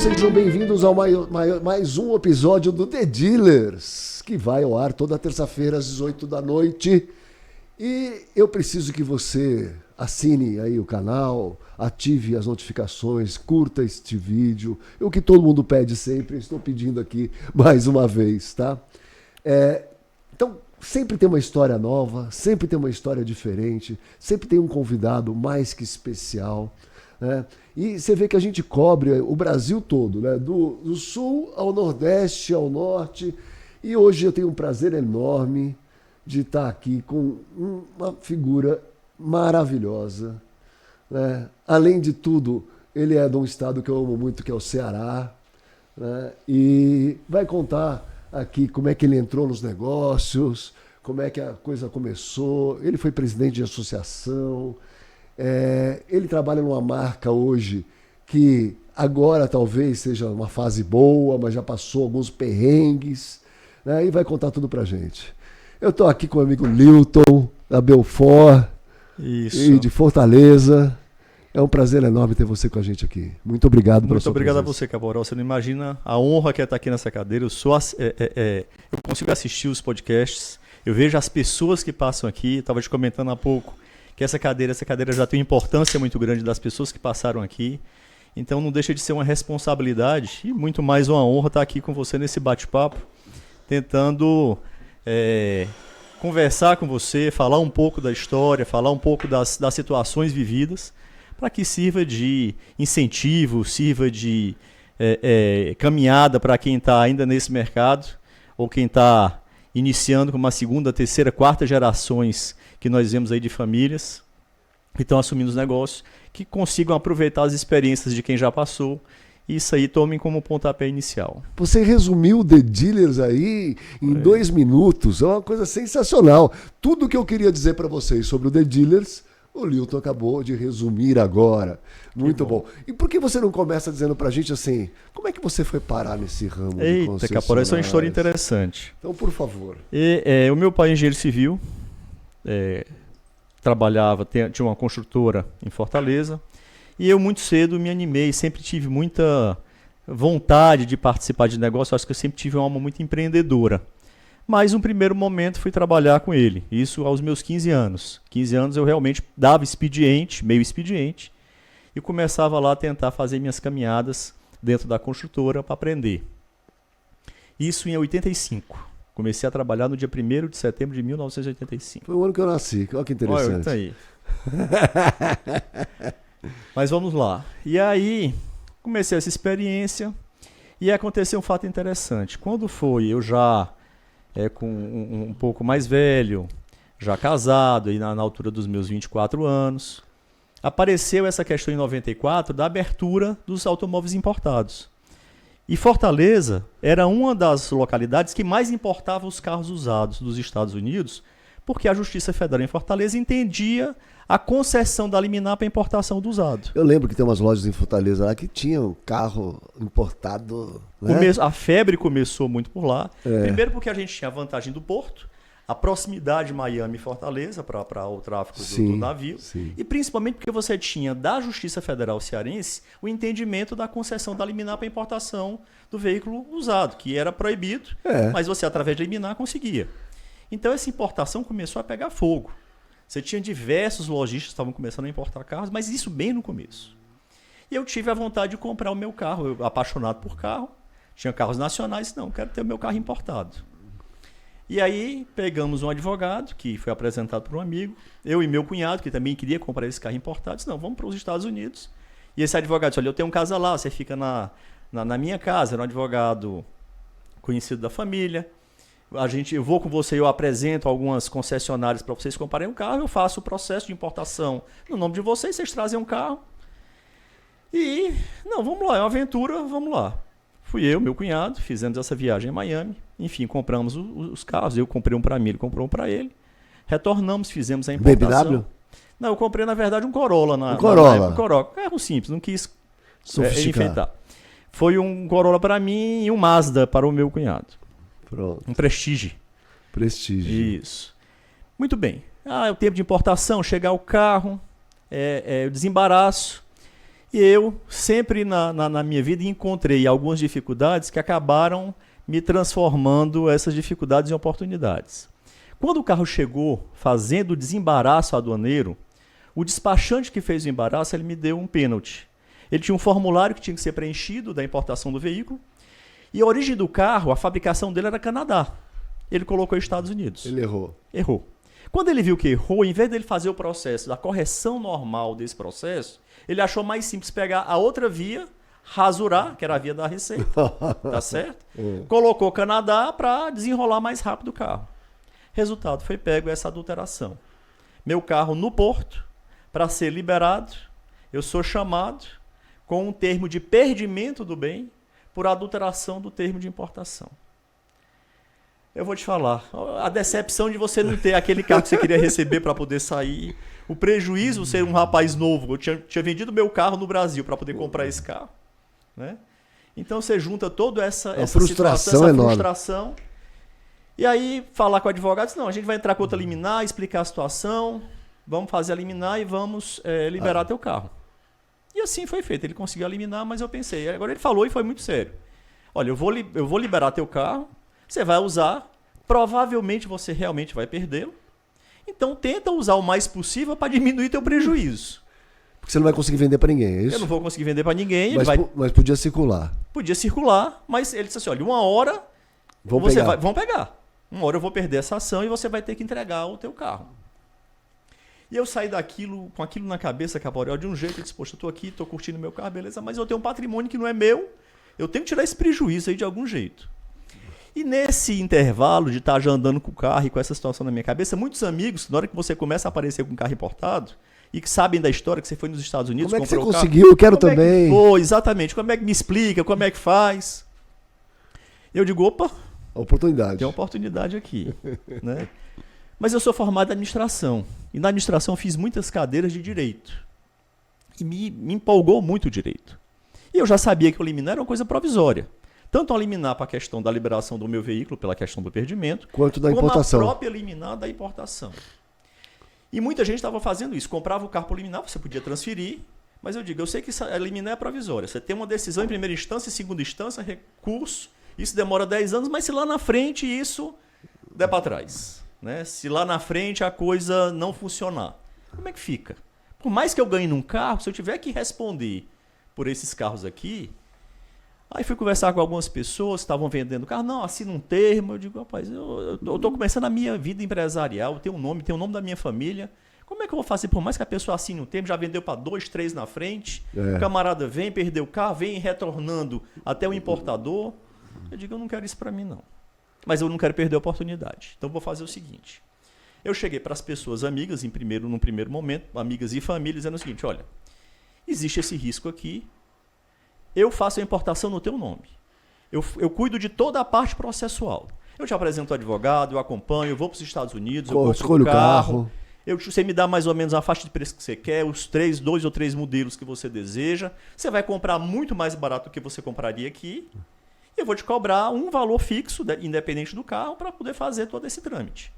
sejam bem-vindos ao mais um episódio do The Dealers, que vai ao ar toda terça-feira às 18 da noite. E eu preciso que você assine aí o canal, ative as notificações, curta este vídeo. O que todo mundo pede sempre, estou pedindo aqui mais uma vez, tá? Então, sempre tem uma história nova, sempre tem uma história diferente, sempre tem um convidado mais que especial, né? E você vê que a gente cobre o Brasil todo, né? Do sul ao nordeste, ao norte. E hoje eu tenho um prazer enorme de estar aqui com uma figura maravilhosa, né? Além de tudo, ele é de um estado que eu amo muito, que é o Ceará, né? E vai contar aqui como é que ele entrou nos negócios, como é que a coisa começou. Ele foi presidente de associação. Ele trabalha numa marca hoje que agora talvez seja uma fase boa, mas já passou alguns perrengues, né? E vai contar tudo pra gente. Eu estou aqui com o amigo Lilton, da Belfort. Isso. E de Fortaleza. É um prazer enorme ter você com a gente aqui. Muito obrigado pela sua presença. Muito obrigado a você, Cabral. Você não imagina a honra que é estar aqui nessa cadeira. Eu consigo assistir os podcasts, eu vejo as pessoas que passam aqui. Estava te comentando há pouco que essa cadeira já tem uma importância muito grande das pessoas que passaram aqui. Então não deixa de ser uma responsabilidade e muito mais uma honra estar aqui com você nesse bate-papo, tentando conversar com você, falar um pouco da história, falar um pouco das situações vividas, para que sirva de incentivo, sirva de caminhada para quem está ainda nesse mercado, ou quem está iniciando com uma segunda, terceira, quarta gerações que nós vemos aí de famílias que estão assumindo os negócios, que consigam aproveitar as experiências de quem já passou. E isso aí tomem como pontapé inicial. Você resumiu o The Dealers aí em 2 minutos. É uma coisa sensacional. Tudo que eu queria dizer para vocês sobre o The Dealers, o Lilton acabou de resumir agora. Muito bom. E por que você não começa dizendo pra gente assim, como é que você foi parar nesse ramo de concessionárias? Eita, Caporé, essa é uma história interessante. Então, por favor. O meu pai é engenheiro civil, trabalhava, tinha uma construtora em Fortaleza, e eu muito cedo me animei, sempre tive muita vontade de participar de negócio. Acho que eu sempre tive uma alma muito empreendedora. Mas no primeiro momento fui trabalhar com ele, isso aos meus 15 anos. 15 anos eu realmente dava meio expediente, e começava lá a tentar fazer minhas caminhadas dentro da construtora para aprender. Isso em 85. Comecei a trabalhar no dia 1º de setembro de 1985. Foi o ano que eu nasci, olha que interessante. Olha, tá aí. Mas vamos lá. E aí, comecei essa experiência e aconteceu um fato interessante. Quando foi, eu já com um pouco mais velho, já casado, e na altura dos meus 24 anos, apareceu essa questão em 94 da abertura dos automóveis importados. E Fortaleza era uma das localidades que mais importava os carros usados dos Estados Unidos, porque a Justiça Federal em Fortaleza entendia a concessão da liminar para importação do usado. Eu lembro que tem umas lojas em Fortaleza lá que tinham carro importado, né? A febre começou muito por lá. Primeiro porque a gente tinha a vantagem do porto, a proximidade de Miami e Fortaleza para o tráfego do navio. Sim. E principalmente porque você tinha da Justiça Federal Cearense o entendimento da concessão da liminar para importação do veículo usado, que era proibido, mas você através da liminar conseguia. Então essa importação começou a pegar fogo. Você tinha diversos lojistas que estavam começando a importar carros, mas isso bem no começo. E eu tive a vontade de comprar o meu carro, eu apaixonado por carro, tinha carros nacionais, não, quero ter o meu carro importado. E aí pegamos um advogado, que foi apresentado por um amigo, eu e meu cunhado, que também queria comprar esse carro importado, disse, não, vamos para os Estados Unidos. E esse advogado disse, olha, eu tenho um casa lá, você fica na minha casa, era um advogado conhecido da família. Eu vou com você, eu apresento algumas concessionárias para vocês comprarem um carro, eu faço o processo de importação no nome de vocês, vocês trazem um carro. E, não, vamos lá, é uma aventura, vamos lá. Fui eu, meu cunhado, fizemos essa viagem em Miami, enfim, compramos os carros, eu comprei um para mim, ele comprou um para ele, retornamos, fizemos a importação. BMW? Não, eu comprei, na verdade, um Corolla. Um Corolla? Um Corolla, carro simples, não quis enfeitar. Foi um Corolla para mim e um Mazda para o meu cunhado. Pronto. Um Prestige. Isso. Muito bem. O tempo de importação, chegar o carro, o desembaraço. E eu sempre na minha vida encontrei algumas dificuldades que acabaram me transformando essas dificuldades em oportunidades. Quando o carro chegou fazendo o desembaraço aduaneiro, o despachante que fez o embaraço, ele me deu um pênalti. Ele tinha um formulário que tinha que ser preenchido da importação do veículo, e a origem do carro, a fabricação dele era Canadá. Ele colocou Estados Unidos. Ele errou. Errou. Quando ele viu que errou, em vez dele fazer o processo da correção normal desse processo, ele achou mais simples pegar a outra via, rasurar, que era a via da receita, tá certo? Colocou Canadá para desenrolar mais rápido o carro. Resultado, foi pego essa adulteração. Meu carro no porto, para ser liberado, eu sou chamado com um termo de perdimento do bem por adulteração do termo de importação. Eu vou te falar, a decepção de você não ter aquele carro que você queria receber para poder sair, o prejuízo de ser um rapaz novo, eu tinha vendido meu carro no Brasil para poder comprar esse carro, né? Então você junta toda essa frustração, situação, essa frustração, e aí falar com o advogado, não, a gente vai entrar com outra liminar, explicar a situação, vamos fazer a liminar e vamos liberar teu carro. E assim foi feito, ele conseguiu eliminar, mas eu pensei, agora ele falou e foi muito sério. Olha, eu vou liberar teu carro, você vai usar, provavelmente você realmente vai perdê-lo. Então tenta usar o mais possível para diminuir teu prejuízo. Porque você não vai conseguir vender para ninguém, é isso? Eu não vou conseguir vender para ninguém. Mas podia circular. Podia circular, mas ele disse assim, olha, uma hora vão pegar. Uma hora eu vou perder essa ação e você vai ter que entregar o teu carro. E eu saí daquilo, com aquilo na cabeça, Caporal, de um jeito, eu disse, poxa, eu estou aqui, estou curtindo meu carro, beleza, mas eu tenho um patrimônio que não é meu, eu tenho que tirar esse prejuízo aí de algum jeito. E nesse intervalo de estar já andando com o carro e com essa situação na minha cabeça, muitos amigos, na hora que você começa a aparecer com um carro importado, e que sabem da história, que você foi nos Estados Unidos, como é que você comprou conseguiu? Eu quero também. Foi, exatamente. Como é que me explica? Como é que faz? Eu digo, opa, oportunidade. Tem uma oportunidade aqui, né? Mas eu sou formado em administração. E na administração eu fiz muitas cadeiras de direito. E me empolgou muito o direito. E eu já sabia que o liminar era uma coisa provisória. Tanto a liminar para a questão da liberação do meu veículo, pela questão do perdimento, quanto da importação. Como a própria liminar da importação. E muita gente estava fazendo isso. Comprava o carro por liminar, você podia transferir. Mas eu digo, eu sei que a liminar é provisória. Você tem uma decisão em primeira instância, em segunda instância, recurso. Isso demora 10 anos, mas se lá na frente isso der para trás, né? Se lá na frente a coisa não funcionar, como é que fica? Por mais que eu ganhe num carro, se eu tiver que responder por esses carros aqui, aí fui conversar com algumas pessoas que estavam vendendo carro, não, assina um termo, eu digo, rapaz, eu estou começando a minha vida empresarial, tenho um nome da minha família, como é que eu vou fazer, por mais que a pessoa assine um termo, já vendeu para 2, 3 na frente, o camarada vem, perdeu o carro, vem retornando até o importador, eu digo, eu não quero isso para mim não, mas eu não quero perder a oportunidade, então vou fazer o seguinte, eu cheguei para as pessoas amigas, num primeiro momento, amigas e famílias, dizendo o seguinte, olha, existe esse risco aqui, eu faço a importação no teu nome. Eu cuido de toda a parte processual. Eu te apresento o advogado, eu acompanho, eu vou para os Estados Unidos, eu escolho o carro. Você me dá mais ou menos a faixa de preço que você quer, os 2 ou 3 modelos que você deseja. Você vai comprar muito mais barato do que você compraria aqui. E eu vou te cobrar um valor fixo, independente do carro, para poder fazer todo esse trâmite.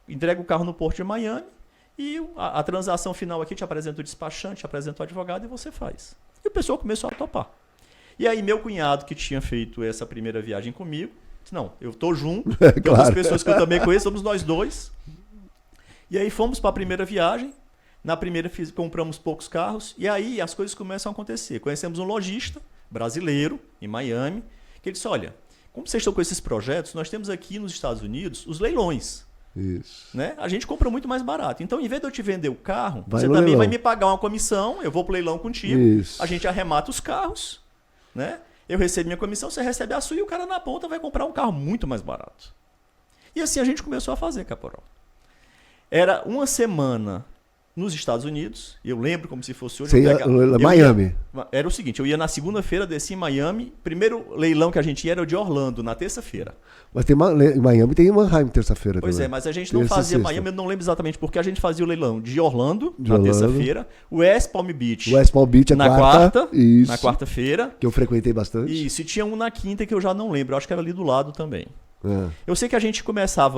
Entrega o carro no Porto de Miami e a transação final aqui te apresenta o despachante, te apresenta o advogado e você faz. E o pessoal começou a topar. E aí meu cunhado, que tinha feito essa primeira viagem comigo, disse, não, eu estou junto, tem outras pessoas que eu também conheço, somos nós dois. E aí fomos para a primeira viagem, na primeira compramos poucos carros, e aí as coisas começam a acontecer. Conhecemos um lojista brasileiro, em Miami, que ele disse, olha, como vocês estão com esses projetos, nós temos aqui nos Estados Unidos os leilões. Isso. Né? A gente compra muito mais barato. Então, em vez de eu te vender o carro, você também vai me pagar uma comissão, eu vou para o leilão contigo, a gente arremata os carros, né? Eu recebo minha comissão, você recebe a sua e o cara na ponta vai comprar um carro muito mais barato. E assim a gente começou a fazer, Caporal. Era uma semana nos Estados Unidos, eu lembro como se fosse hoje. Miami. Era o seguinte, eu ia na segunda-feira, desci em Miami, primeiro leilão que a gente ia era o de Orlando, na terça-feira. Mas em Miami tem Mannheim terça-feira também. Pois é, mas a gente não fazia Miami, eu não lembro exatamente porque a gente fazia o leilão de Orlando, na terça-feira, West Palm Beach na quarta. Na quarta-feira. Que eu frequentei bastante. Isso, e tinha um na quinta que eu já não lembro, acho que era ali do lado também. Eu sei que a gente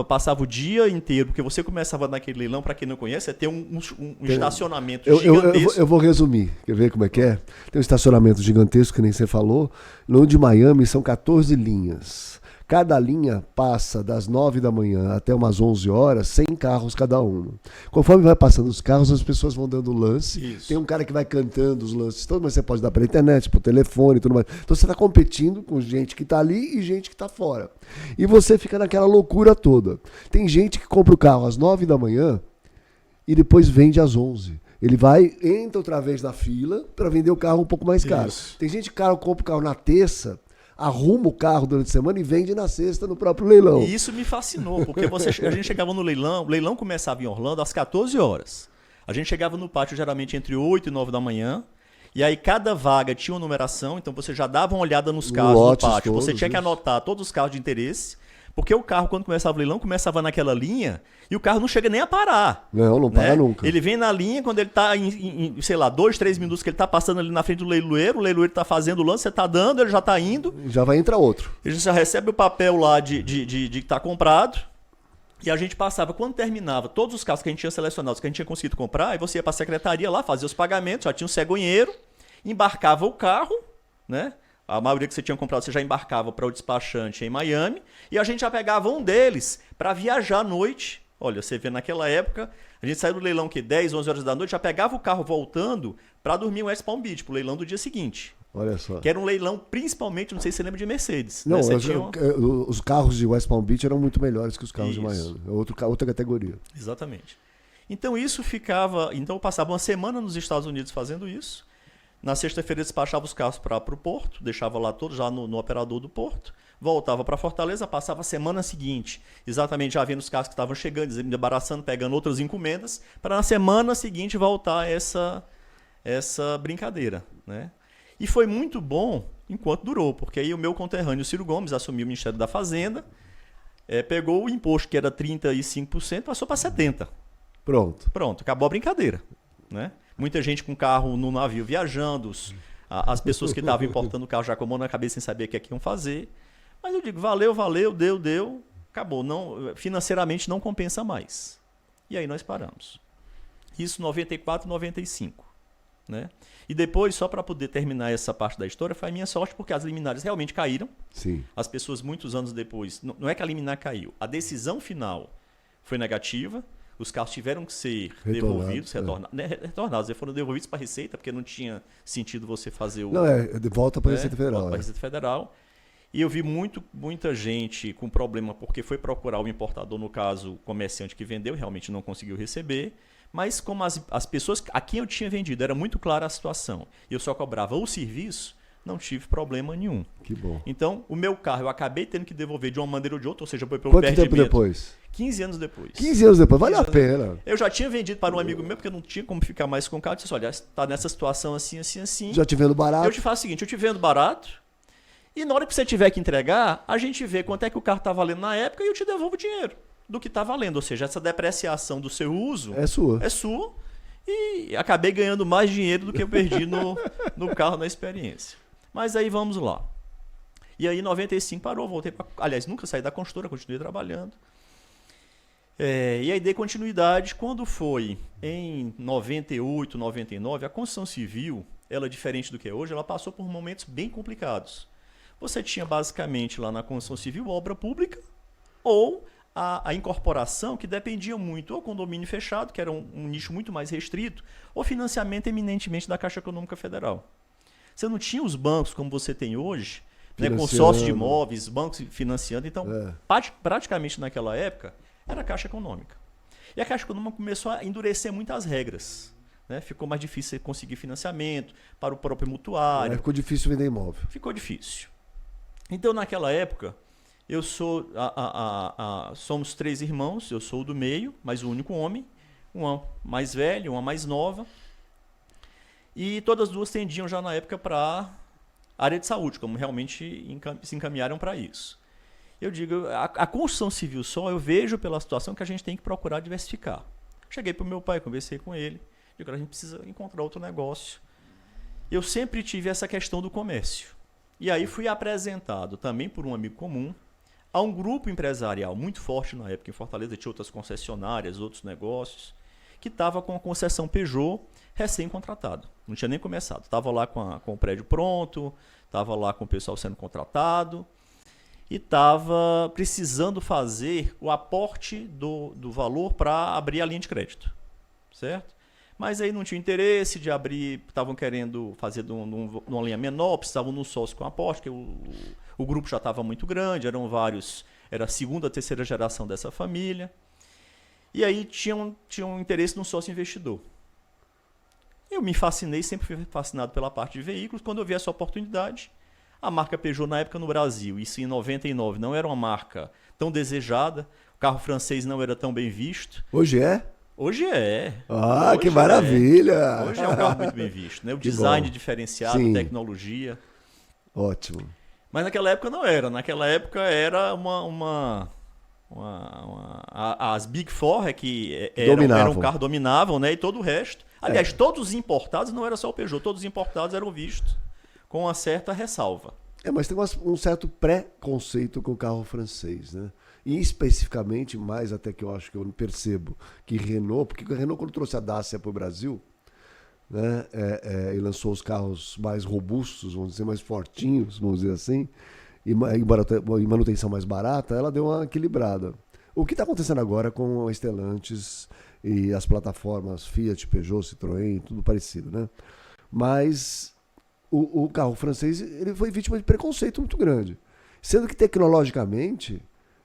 passava o dia inteiro, porque você começava naquele leilão, para quem não conhece, é ter um estacionamento gigantesco. Eu vou resumir, quer ver como é que é? Tem um estacionamento gigantesco, que nem você falou. No de Miami são 14 linhas. Cada linha passa das 9 da manhã até umas 11 horas, 100 carros cada um. Conforme vai passando os carros, as pessoas vão dando lance. Isso. Tem um cara que vai cantando os lances todos, mas você pode dar pela internet, por telefone e tudo mais. Então você está competindo com gente que está ali e gente que está fora. E você fica naquela loucura toda. Tem gente que compra o carro às 9 da manhã e depois vende às 11. Ele entra outra vez na fila para vender o carro um pouco mais caro. Isso. Tem gente que compra o carro na terça, arruma o carro durante a semana e vende na sexta no próprio leilão. E isso me fascinou, porque a gente chegava no leilão, o leilão começava em Orlando às 14 horas. A gente chegava no pátio geralmente entre 8 e 9 da manhã, e aí cada vaga tinha uma numeração, então você já dava uma olhada nos carros no pátio. Você tinha que anotar todos os carros de interesse, porque o carro, quando começava o leilão, começava naquela linha e o carro não chega nem a parar. Não para nunca. Ele vem na linha, quando ele está em, sei lá, 2, 3 minutos que ele está passando ali na frente do leiloeiro, o leiloeiro está fazendo o lance, você está dando, ele já está indo. Já vai entrar outro. Ele já recebe o papel lá de que está comprado. E a gente passava, quando terminava, todos os carros que a gente tinha selecionado, que a gente tinha conseguido comprar, aí você ia para a secretaria lá, fazia os pagamentos, já tinha um cegonheiro, embarcava o carro, né? A maioria que você tinha comprado, você já embarcava para o despachante em Miami, e a gente já pegava um deles para viajar à noite. Olha, você vê naquela época, a gente saiu do leilão 10, 11 horas da noite, já pegava o carro voltando para dormir em West Palm Beach, pro leilão do dia seguinte. Olha só. Que era um leilão, principalmente, não sei se você lembra de Mercedes. Não, né? os carros de West Palm Beach eram muito melhores que os carros de Miami. Outra categoria. Exatamente. Então isso ficava... Então eu passava uma semana nos Estados Unidos fazendo isso. Na sexta-feira despachava os carros para o porto, deixava lá todos já no operador do porto, voltava para Fortaleza, passava a semana seguinte, exatamente já vendo os carros que estavam chegando, desembaraçando, pegando outras encomendas, para na semana seguinte voltar essa brincadeira, né? E foi muito bom enquanto durou, porque aí o meu conterrâneo Ciro Gomes assumiu o Ministério da Fazenda, pegou o imposto que era 35%, passou para 70%. Pronto, acabou a brincadeira, né? Muita gente com carro no navio viajando, as pessoas que estavam importando o carro já com a mão na cabeça sem saber o que é que iam fazer. Mas eu digo, valeu, deu, acabou. Não, financeiramente não compensa mais. E aí nós paramos. Isso 94, 95. Né? E depois, só para poder terminar essa parte da história, foi a minha sorte, porque as liminares realmente caíram. Sim. As pessoas, muitos anos depois, não é que a liminar caiu, a decisão final foi negativa. Os carros tiveram que ser devolvidos, retornados. Eles foram devolvidos para a Receita, porque não tinha sentido você fazer o... Não, de volta para a Receita Federal. Volta para a Receita Federal. E eu vi muita gente com problema porque foi procurar o importador, no caso, o comerciante que vendeu, realmente não conseguiu receber. Mas como as pessoas a quem eu tinha vendido, era muito clara a situação, e eu só cobrava o serviço, não tive problema nenhum. Que bom. Então, o meu carro eu acabei tendo que devolver de uma maneira ou de outra, ou seja, foi pelo perdimento. Quanto tempo depois? 15 anos depois. 15 anos depois, vale a pena. Eu já tinha vendido para um amigo meu, porque eu não tinha como ficar mais com o carro. Eu disse, olha, está nessa situação assim. Já te vendo barato? Eu te faço o seguinte, eu te vendo barato, e na hora que você tiver que entregar, a gente vê quanto é que o carro está valendo na época e eu te devolvo o dinheiro do que está valendo. Ou seja, essa depreciação do seu uso é sua. E acabei ganhando mais dinheiro do que eu perdi no carro, na experiência. Mas aí vamos lá. E aí em 95 parou, voltei para... Aliás, nunca saí da construtora, continuei trabalhando. E aí dei continuidade. Quando foi em 98, 99, a construção civil, ela diferente do que é hoje, ela passou por momentos bem complicados. Você tinha basicamente lá na construção civil obra pública ou a incorporação, que dependia muito ou condomínio fechado, que era um nicho muito mais restrito, ou financiamento eminentemente da Caixa Econômica Federal. Você não tinha os bancos como você tem hoje, né, consórcio de imóveis, bancos financiando. Então, praticamente naquela época, era a Caixa Econômica. E a Caixa Econômica começou a endurecer muitas regras. Né? Ficou mais difícil conseguir financiamento para o próprio mutuário. Ficou difícil vender imóvel. Ficou difícil. Então, naquela época, eu sou somos 3 irmãos, eu sou o do meio, mas o único homem, uma mais velha, uma mais nova. E todas as duas tendiam já na época para a área de saúde, como realmente se encaminharam para isso. Eu digo, a construção civil só, eu vejo pela situação que a gente tem que procurar diversificar. Cheguei para o meu pai, conversei com ele, digo, a gente precisa encontrar outro negócio. Eu sempre tive essa questão do comércio. E aí fui apresentado também por um amigo comum Há um grupo empresarial muito forte na época em Fortaleza, tinha outras concessionárias, outros negócios, que estava com a concessão Peugeot recém-contratado. Não tinha nem começado. Estava lá com o prédio pronto, estava lá com o pessoal sendo contratado e estava precisando fazer o aporte do valor para abrir a linha de crédito. Certo? Mas aí não tinha interesse de abrir, estavam querendo fazer numa linha menor, precisavam de um sócio com aporte, porque o grupo já estava muito grande, eram vários, era a segunda, terceira geração dessa família. E aí tinham interesse num sócio investidor. Eu me fascinei, sempre fui fascinado pela parte de veículos. Quando eu vi essa oportunidade, a marca Peugeot na época no Brasil, isso em 99, não era uma marca tão desejada, o carro francês não era tão bem visto. Hoje é? Hoje é. Ah, hoje que maravilha! Hoje é um carro muito bem visto, né? O design diferenciado, Sim. Tecnologia. Ótimo. Mas naquela época não era. Naquela época era as Big Four que eram um carro, dominavam, né? E todo o resto. Aliás, todos os importados, não era só o Peugeot, todos os importados eram vistos com uma certa ressalva. Mas tem um certo preconceito com o carro francês, né? E especificamente, mais até que eu acho que eu percebo, que Renault, porque a Renault quando trouxe a Dacia para o Brasil, né, e lançou os carros mais robustos, vamos dizer, mais fortinhos, vamos dizer assim, e manutenção mais barata, ela deu uma equilibrada. O que está acontecendo agora com a Stellantis e as plataformas Fiat, Peugeot, Citroën, tudo parecido, né? Mas o carro francês ele foi vítima de preconceito muito grande, sendo que tecnologicamente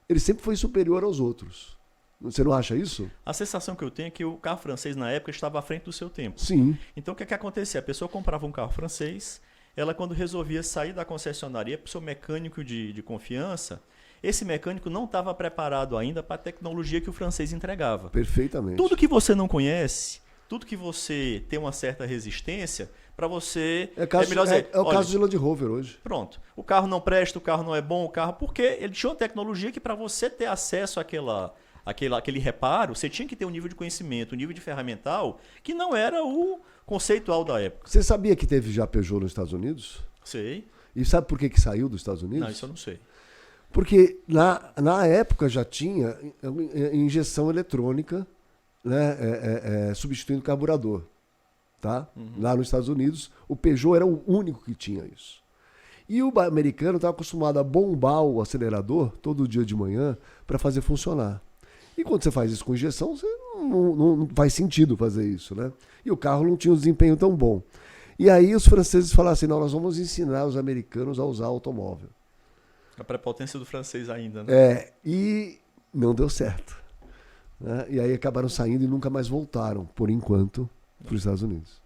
ele sempre foi superior aos outros. Você não acha isso? A sensação que eu tenho é que o carro francês, na época, estava à frente do seu tempo. Sim. Então, o que acontecia? A pessoa comprava um carro francês, ela, quando resolvia sair da concessionaria para o seu mecânico de confiança, esse mecânico não estava preparado ainda para a tecnologia que o francês entregava. Perfeitamente. Tudo que você não conhece, tudo que você tem uma certa resistência, para você... É o caso de Land Rover hoje. Pronto. O carro não presta, o carro não é bom, o carro... Porque ele tinha uma tecnologia que para você ter acesso àquele reparo, você tinha que ter um nível de conhecimento, um nível de ferramental, que não era o conceitual da época. Você sabia que teve já Peugeot nos Estados Unidos? Sei. E sabe por que saiu dos Estados Unidos? Não, isso eu não sei. Porque na época já tinha injeção eletrônica, né, substituindo o carburador. Tá? Lá nos Estados Unidos, o Peugeot era o único que tinha isso. E o americano estava acostumado a bombar o acelerador todo dia de manhã para fazer funcionar. E quando você faz isso com injeção, não faz sentido fazer isso, né? E o carro não tinha um desempenho tão bom. E aí os franceses falaram assim, não, nós vamos ensinar os americanos a usar automóvel. A prepotência do francês ainda, né? E não deu certo. Né? E aí acabaram saindo e nunca mais voltaram, por enquanto, para os Estados Unidos.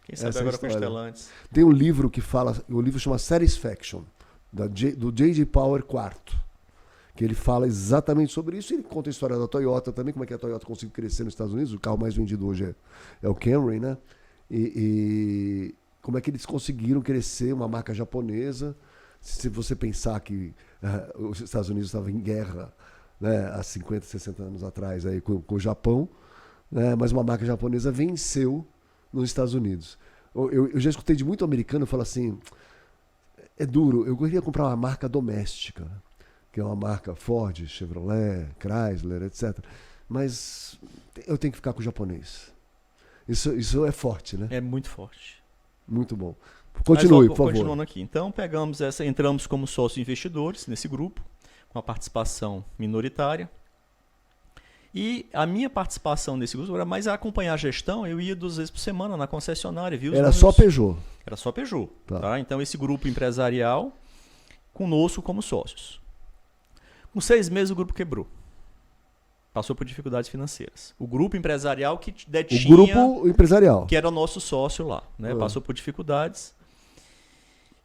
Quem sabe agora com Stellantis. Tem um livro que fala, o livro chama Satisfaction, do J.J. Power IV, que ele fala exatamente sobre isso. Ele conta a história da Toyota também, como é que a Toyota conseguiu crescer nos Estados Unidos. O carro mais vendido hoje é o Camry, né? E como é que eles conseguiram crescer uma marca japonesa. Se você pensar que os Estados Unidos estavam em guerra, né, há 50, 60 anos atrás aí, com o Japão, né, mas uma marca japonesa venceu nos Estados Unidos. Eu já escutei de muito americano falar assim, é duro, eu queria comprar uma marca doméstica, que é uma marca Ford, Chevrolet, Chrysler, etc. Mas eu tenho que ficar com o japonês. Isso é forte, né? É muito forte. Muito bom. Continue, por favor. Continuando aqui. Então, entramos como sócios investidores nesse grupo, com a participação minoritária. E a minha participação nesse grupo era mais acompanhar a gestão. Eu ia 2 vezes por semana na concessionária. Era só Peugeot? Era só Peugeot. Tá? Então, esse grupo empresarial, conosco como sócios. Com 6 meses, o grupo quebrou. Passou por dificuldades financeiras. O grupo empresarial que detinha... O grupo empresarial. Que era o nosso sócio lá. Né? Passou por dificuldades.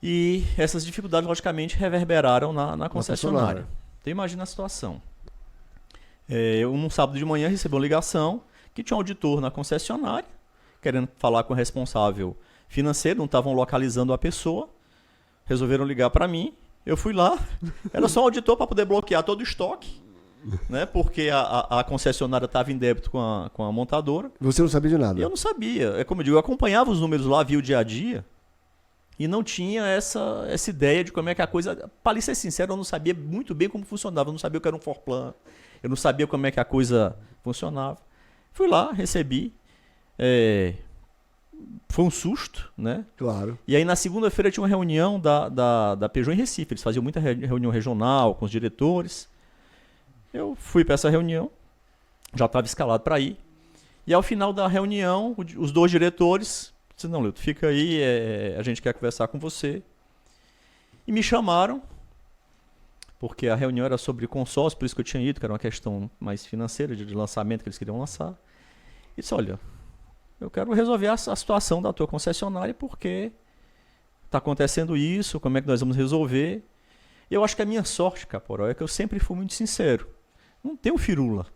E essas dificuldades, logicamente, reverberaram na concessionária. Então, imagina a situação. Eu, num sábado de manhã, recebi uma ligação que tinha um auditor na concessionária, querendo falar com o responsável financeiro, não estavam localizando a pessoa, resolveram ligar para mim, eu fui lá, era só um auditor para poder bloquear todo o estoque, né, porque a concessionária estava em débito com a montadora. Você não sabia de nada? Eu não sabia, é como eu digo, eu acompanhava os números lá, via o dia a dia, E não tinha essa ideia de como é que a coisa... Para ser sincero, eu não sabia muito bem como funcionava. Eu não sabia o que era um forplan. Eu não sabia como é que a coisa funcionava. Fui lá, recebi. Foi um susto, né? Claro. E aí na segunda-feira tinha uma reunião da Peugeot em Recife. Eles faziam muita reunião regional com os diretores. Eu fui para essa reunião. Já estava escalado para ir. E ao final da reunião, os 2 diretores... Disse, não, Leuto, fica aí, a gente quer conversar com você. E me chamaram, porque a reunião era sobre consórcio, por isso que eu tinha ido, que era uma questão mais financeira, de lançamento que eles queriam lançar. E disse, olha, eu quero resolver a situação da tua concessionária, porque está acontecendo isso, como é que nós vamos resolver. E eu acho que a minha sorte, Caporó, é que eu sempre fui muito sincero. Não tenho firula.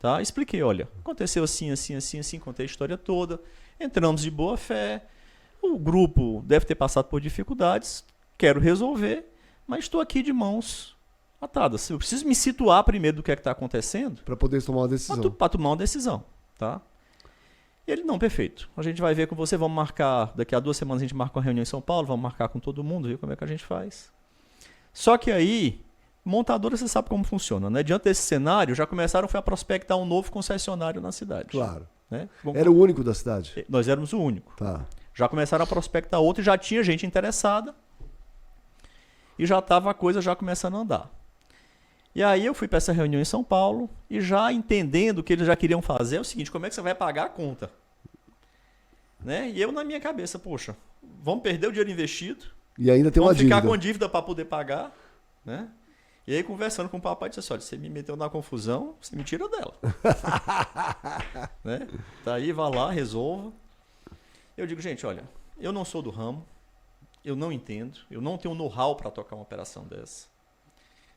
Tá? Expliquei, olha, aconteceu assim, assim, assim, assim, contei a história toda, entramos de boa fé, o grupo deve ter passado por dificuldades, quero resolver, mas estou aqui de mãos atadas. Eu preciso me situar primeiro do que é que está acontecendo para poder tomar uma decisão. Para tomar uma decisão, tá? E ele, não, perfeito, a gente vai ver com você, vamos marcar, daqui a 2 semanas a gente marca uma reunião em São Paulo, vamos marcar com todo mundo, ver como é que a gente faz. Só que aí... Montadora, você sabe como funciona, né? Diante desse cenário, já começaram a prospectar um novo concessionário na cidade. Claro. Né? Era o único da cidade? Nós éramos o único. Tá. Já começaram a prospectar outro e já tinha gente interessada. E já estava a coisa já começando a andar. E aí eu fui para essa reunião em São Paulo e já entendendo o que eles já queriam fazer, é o seguinte, como é que você vai pagar a conta? Né? E eu na minha cabeça, poxa, vamos perder o dinheiro investido. E ainda tem uma dívida. Vamos ficar com dívida para poder pagar, né? E aí, conversando com o papai, disse assim, olha, você me meteu na confusão, você me tira dela. Né? Tá aí, vá lá, resolva. Eu digo, gente, olha, eu não sou do ramo, eu não entendo, eu não tenho know-how para tocar uma operação dessa.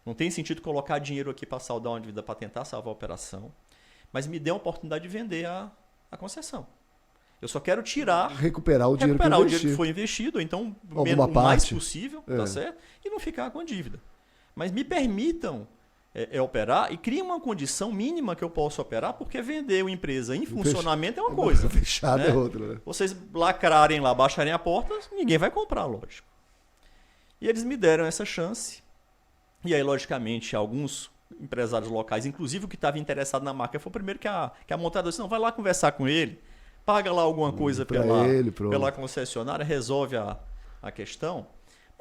Não tem sentido colocar dinheiro aqui para saldar uma dívida, para tentar salvar a operação, mas me dê a oportunidade de vender a concessão. Eu só quero recuperar o dinheiro que foi investido, ou então o mais possível, tá certo? E não ficar com a dívida. Mas me permitam operar e criem uma condição mínima que eu possa operar, porque vender uma empresa em funcionamento é uma coisa. Fechada é outra. Né? Vocês lacrarem lá, baixarem a porta, ninguém vai comprar, lógico. E eles me deram essa chance. E aí, logicamente, alguns empresários locais, inclusive o que estava interessado na marca, foi o primeiro que a montadora disse, não, vai lá conversar com ele, paga lá alguma coisa pela concessionária, resolve a questão.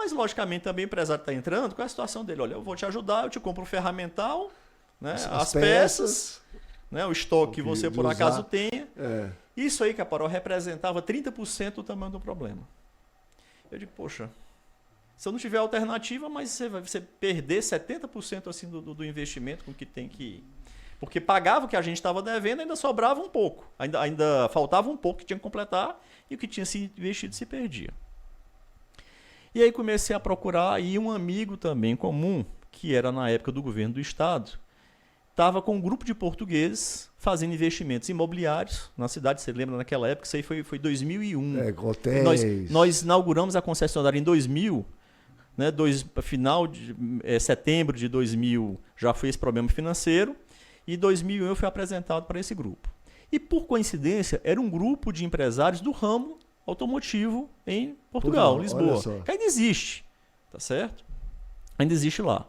Mas, logicamente, também o empresário está entrando com a situação dele. Olha, eu vou te ajudar, eu te compro um ferramental, né, as peças, né, o estoque que você, por acaso, tenha. Isso aí, Caporó, representava 30% do tamanho do problema. Eu digo, poxa, se eu não tiver alternativa, mas você perder 70% assim, do investimento com que tem que ir. Porque pagava o que a gente estava devendo, ainda sobrava um pouco. Ainda faltava um pouco que tinha que completar e o que tinha se investido se perdia. E aí comecei a procurar, e um amigo também comum, que era na época do governo do estado, estava com um grupo de portugueses fazendo investimentos imobiliários na cidade. Você lembra naquela época? Isso aí foi 2001. Hotéis. Nós inauguramos a concessionária em 2000, né, final de setembro de 2000 já foi esse problema financeiro, e em 2001 eu fui apresentado para esse grupo. E por coincidência, era um grupo de empresários do ramo automotivo em Portugal, Lisboa, que ainda existe, tá certo? Ainda existe lá.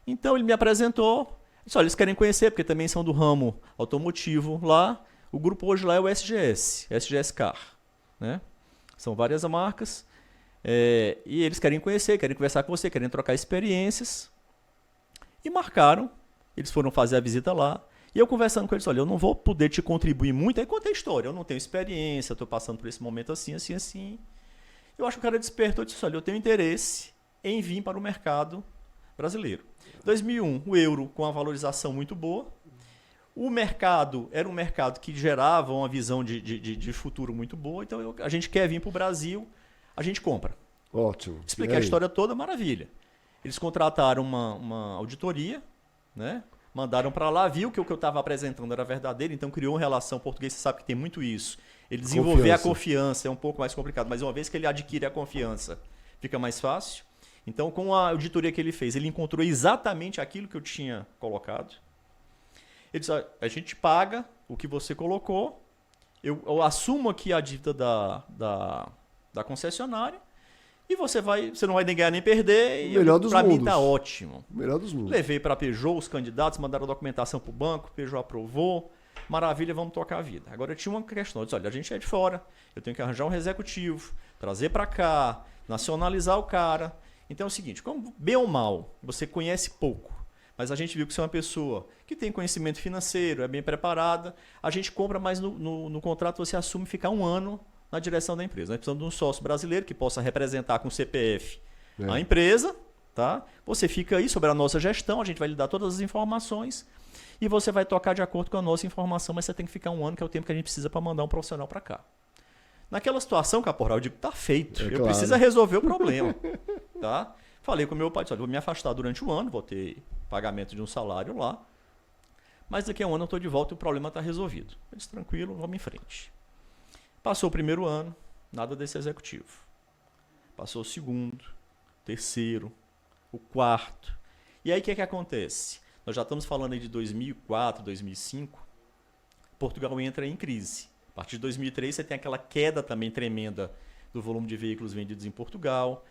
Então ele me apresentou, disse, olha, eles querem conhecer, porque também são do ramo automotivo lá. O grupo hoje lá é o SGS Car, né? São várias marcas, e eles querem conhecer, querem conversar com você, querem trocar experiências. E marcaram, eles foram fazer a visita lá. E eu conversando com eles, olha, eu não vou poder te contribuir muito. Aí contei a história, eu não tenho experiência, estou passando por esse momento assim, assim, assim. Eu acho que o cara despertou e disse, olha, eu tenho interesse em vir para o mercado brasileiro. 2001, o euro com uma valorização muito boa. O mercado era um mercado que gerava uma visão de futuro muito boa. Então a gente quer vir para o Brasil, a gente compra. Ótimo. Expliquei a história toda, maravilha. Eles contrataram uma auditoria, né? Mandaram para lá, viu que o que eu estava apresentando era verdadeiro, então criou uma relação. Português, você sabe que tem muito isso. Ele desenvolver a confiança é um pouco mais complicado, mas uma vez que ele adquire a confiança, fica mais fácil. Então, com a auditoria que ele fez, ele encontrou exatamente aquilo que eu tinha colocado. Ele disse, a gente paga o que você colocou, eu assumo aqui a dívida da concessionária E você não vai nem ganhar nem perder. E para mim tá ótimo. Melhor dos mundos. Levei para a Peugeot os candidatos, mandaram a documentação para o banco, Peugeot aprovou. Maravilha, vamos tocar a vida. Agora eu tinha uma questão, eu disse, olha, a gente é de fora, eu tenho que arranjar um executivo, trazer para cá, nacionalizar o cara. Então é o seguinte, como bem ou mal, você conhece pouco, mas a gente viu que você é uma pessoa que tem conhecimento financeiro, é bem preparada, a gente compra, mas no contrato você assume ficar 1 ano na direção da empresa. Nós precisamos de um sócio brasileiro que possa representar com o CPF a empresa, tá? Você fica aí sobre a nossa gestão, a gente vai lhe dar todas as informações e você vai tocar de acordo com a nossa informação, mas você tem que ficar 1 ano, que é o tempo que a gente precisa para mandar um profissional para cá. Naquela situação, Caporal, eu digo, tá feito, eu preciso resolver o problema. Tá? Falei com o meu pai, disse, olha, vou me afastar durante 1 ano, vou ter pagamento de um salário lá, mas daqui a 1 ano eu estou de volta e o problema está resolvido. Eu disse, tranquilo, vamos em frente. Passou o 1º ano, nada desse executivo. Passou o 2º, 3º, o 4º. E aí o que acontece? Nós já estamos falando aí de 2004, 2005, Portugal entra em crise. A partir de 2003 você tem aquela queda também tremenda do volume de veículos vendidos em Portugal.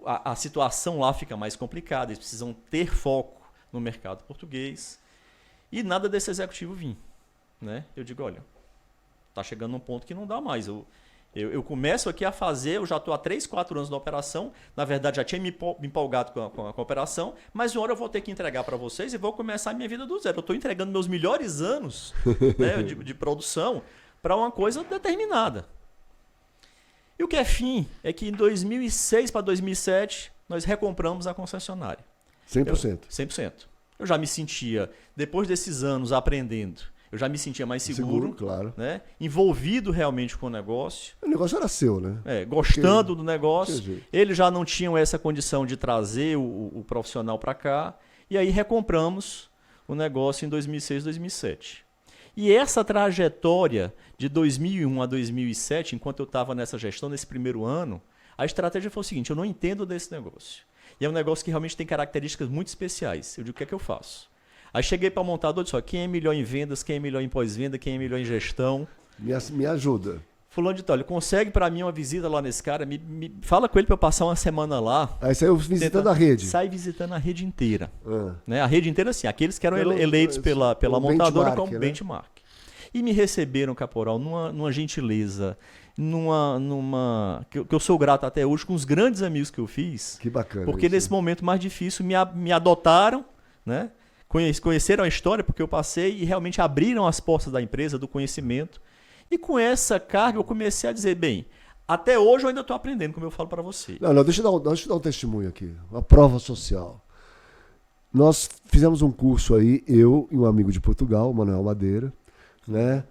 A situação lá fica mais complicada, eles precisam ter foco no mercado português. E nada desse executivo vir. Né? Eu digo, olha, está chegando num ponto que não dá mais. Eu começo aqui a fazer, eu já estou há 3, 4 anos na operação, na verdade já tinha me empolgado com a operação, mas uma hora eu vou ter que entregar para vocês e vou começar a minha vida do zero. Eu estou entregando meus melhores anos né, de produção para uma coisa determinada. E o que é fim é que em 2006 para 2007 nós recompramos a concessionária. 100%. 100%. Eu já me sentia, depois desses anos aprendendo, eu já me sentia mais seguro, claro. Né? Envolvido realmente com o negócio. O negócio era seu, né? Gostando do negócio. Eles já não tinham essa condição de trazer o profissional para cá. E aí recompramos o negócio em 2006, 2007. E essa trajetória de 2001 a 2007, enquanto eu estava nessa gestão, nesse 1º ano, a estratégia foi o seguinte, eu não entendo desse negócio. E é um negócio que realmente tem características muito especiais. Eu digo, o que é que eu faço? Aí cheguei para o montador e disse, quem é melhor em vendas, quem é melhor em pós-venda, quem é melhor em gestão. Me ajuda. Fulano de tal, consegue para mim uma visita lá nesse cara, me fala com ele para eu passar uma semana lá. Aí saiu visitando a rede. Sai visitando a rede inteira. Né? A rede inteira, assim, aqueles que eram eleitos pela montadora como benchmark. E me receberam, Caporal, numa gentileza, que eu sou grato até hoje, com os grandes amigos que eu fiz. Que bacana. Porque nesse momento mais difícil me adotaram, né? Conheceram a história porque eu passei e realmente abriram as portas da empresa, do conhecimento. E com essa carga eu comecei a dizer, bem, até hoje eu ainda estou aprendendo, como eu falo para você. Não, deixa eu dar um testemunho aqui, uma prova social. Nós fizemos um curso aí, eu e um amigo de Portugal, Manuel Madeira, né,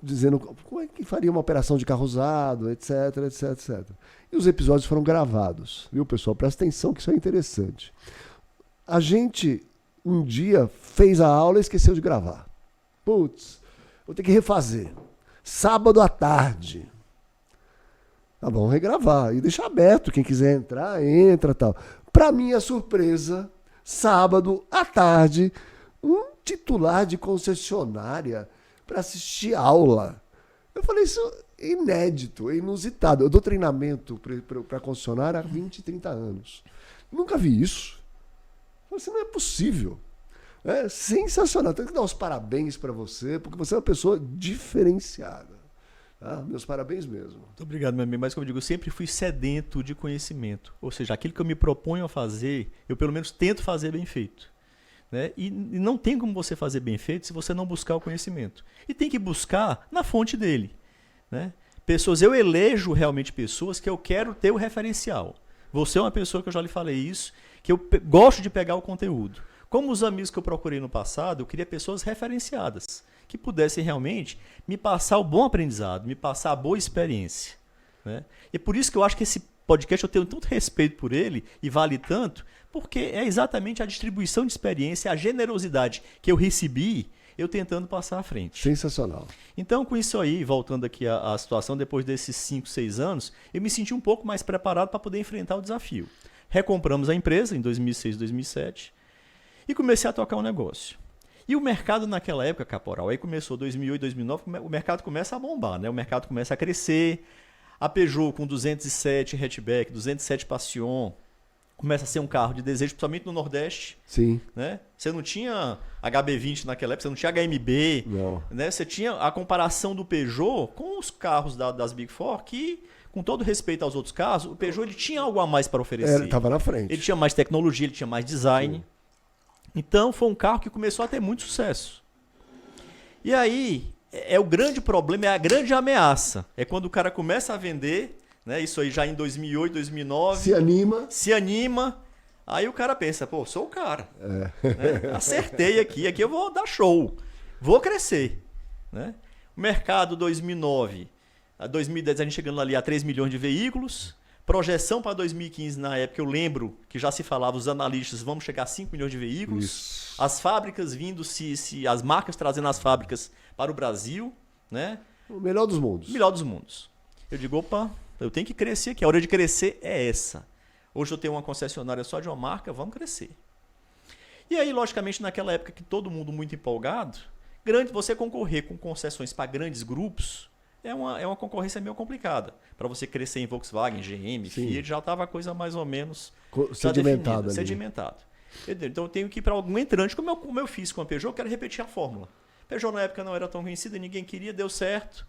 dizendo como é que faria uma operação de carro usado, etc, etc, etc. E os episódios foram gravados, viu, pessoal? Presta atenção que isso é interessante. A gente, um dia, fez a aula e esqueceu de gravar. Putz, vou ter que refazer. Sábado à tarde. Tá bom, regravar. E deixar aberto, quem quiser entrar, entra e tal. Para minha surpresa, sábado à tarde, um titular de concessionária para assistir aula. Eu falei, isso é inédito, é inusitado. Eu dou treinamento para concessionária há 20, 30 anos. Nunca vi isso. Eu falei, isso não é possível. É sensacional. Tenho que dar os parabéns para você, porque você é uma pessoa diferenciada. Tá? Meus parabéns mesmo. Muito obrigado, meu amigo. Mas como eu digo, eu sempre fui sedento de conhecimento. Ou seja, aquilo que eu me proponho a fazer, eu pelo menos tento fazer bem feito. Né? E não tem como você fazer bem feito se você não buscar o conhecimento. E tem que buscar na fonte dele. Né? Eu elejo realmente pessoas que eu quero ter o referencial. Você é uma pessoa que eu já lhe falei isso, que eu gosto de pegar o conteúdo. Como os amigos que eu procurei no passado, eu queria pessoas referenciadas, que pudessem realmente me passar o bom aprendizado, me passar a boa experiência. Né? E por isso que eu acho que esse podcast, eu tenho tanto respeito por ele e vale tanto, porque é exatamente a distribuição de experiência, a generosidade que eu recebi, eu tentando passar à frente. Sensacional. Então, com isso aí, voltando aqui à situação, depois desses 5, 6 anos, eu me senti um pouco mais preparado para poder enfrentar o desafio. Recompramos a empresa em 2006, 2007 e comecei a tocar o negócio. E o mercado naquela época, Caporal, aí começou 2008, 2009, o mercado começa a bombar, né? O mercado começa a crescer, A Peugeot com 207 hatchback, 207 Passion, começa a ser um carro de desejo, principalmente no Nordeste. Sim. Né? Você não tinha HB20 naquela época, você não tinha HMB. Não. Né? Você tinha a comparação do Peugeot com os carros das Big Four, que, com todo respeito aos outros carros, o Peugeot ele tinha algo a mais para oferecer. Ele estava na frente. Ele tinha mais tecnologia, ele tinha mais design. Sim. Então, foi um carro que começou a ter muito sucesso. E aí, o grande problema, é a grande ameaça. É quando o cara começa a vender, né? Isso aí já em 2008, 2009. Se anima. Aí o cara pensa, pô, sou o cara. Né? Acertei aqui eu vou dar show. Vou crescer. Né? O mercado 2009, 2010 a gente chegando ali a 3 milhões de veículos. Projeção para 2015, na época, eu lembro que já se falava, os analistas, vamos chegar a 5 milhões de veículos. Isso. As fábricas vindo, as marcas trazendo as fábricas para o Brasil. Né? O melhor dos mundos. Melhor dos mundos. Eu digo, opa, eu tenho que crescer aqui. A hora de crescer é essa. Hoje eu tenho uma concessionária só de uma marca, vamos crescer. E aí, logicamente, naquela época que todo mundo muito empolgado, você concorrer com concessões para grandes grupos é uma concorrência meio complicada. Para você crescer em Volkswagen, GM, Sim. Fiat, já estava a coisa mais ou menos sedimentada. Então eu tenho que ir para algum entrante, como eu fiz com a Peugeot, eu quero repetir a fórmula. A Peugeot na época não era tão conhecida, ninguém queria, deu certo.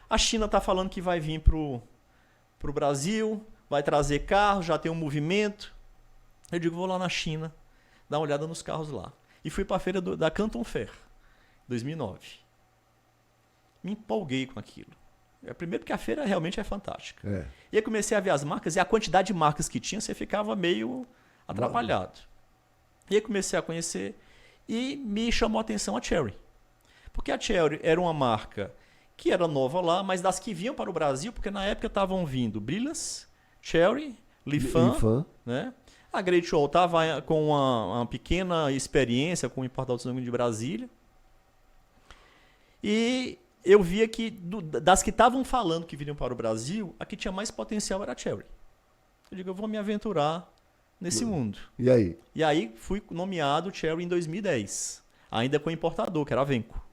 A China está falando que vai vir para o Brasil, vai trazer carros, já tem um movimento. Eu digo, vou lá na China, dar uma olhada nos carros lá. E fui para a feira da Canton Fair, 2009. Me empolguei com aquilo. Primeiro porque a feira realmente é fantástica. E aí comecei a ver as marcas, e a quantidade de marcas que tinha, você ficava meio atrapalhado. E aí comecei a conhecer, e me chamou a atenção a Chery. Porque a Chery era uma marca que era nova lá, mas das que vinham para o Brasil, porque na época estavam vindo Brilliance, Chery, Lifan, né? A Great Wall estava com uma pequena experiência com o importação de Brasília. E eu via que das que estavam falando que viriam para o Brasil, a que tinha mais potencial era a Chery. Eu digo, eu vou me aventurar nesse mundo. E aí? E aí fui nomeado Chery em 2010, ainda com o importador, que era a Venco.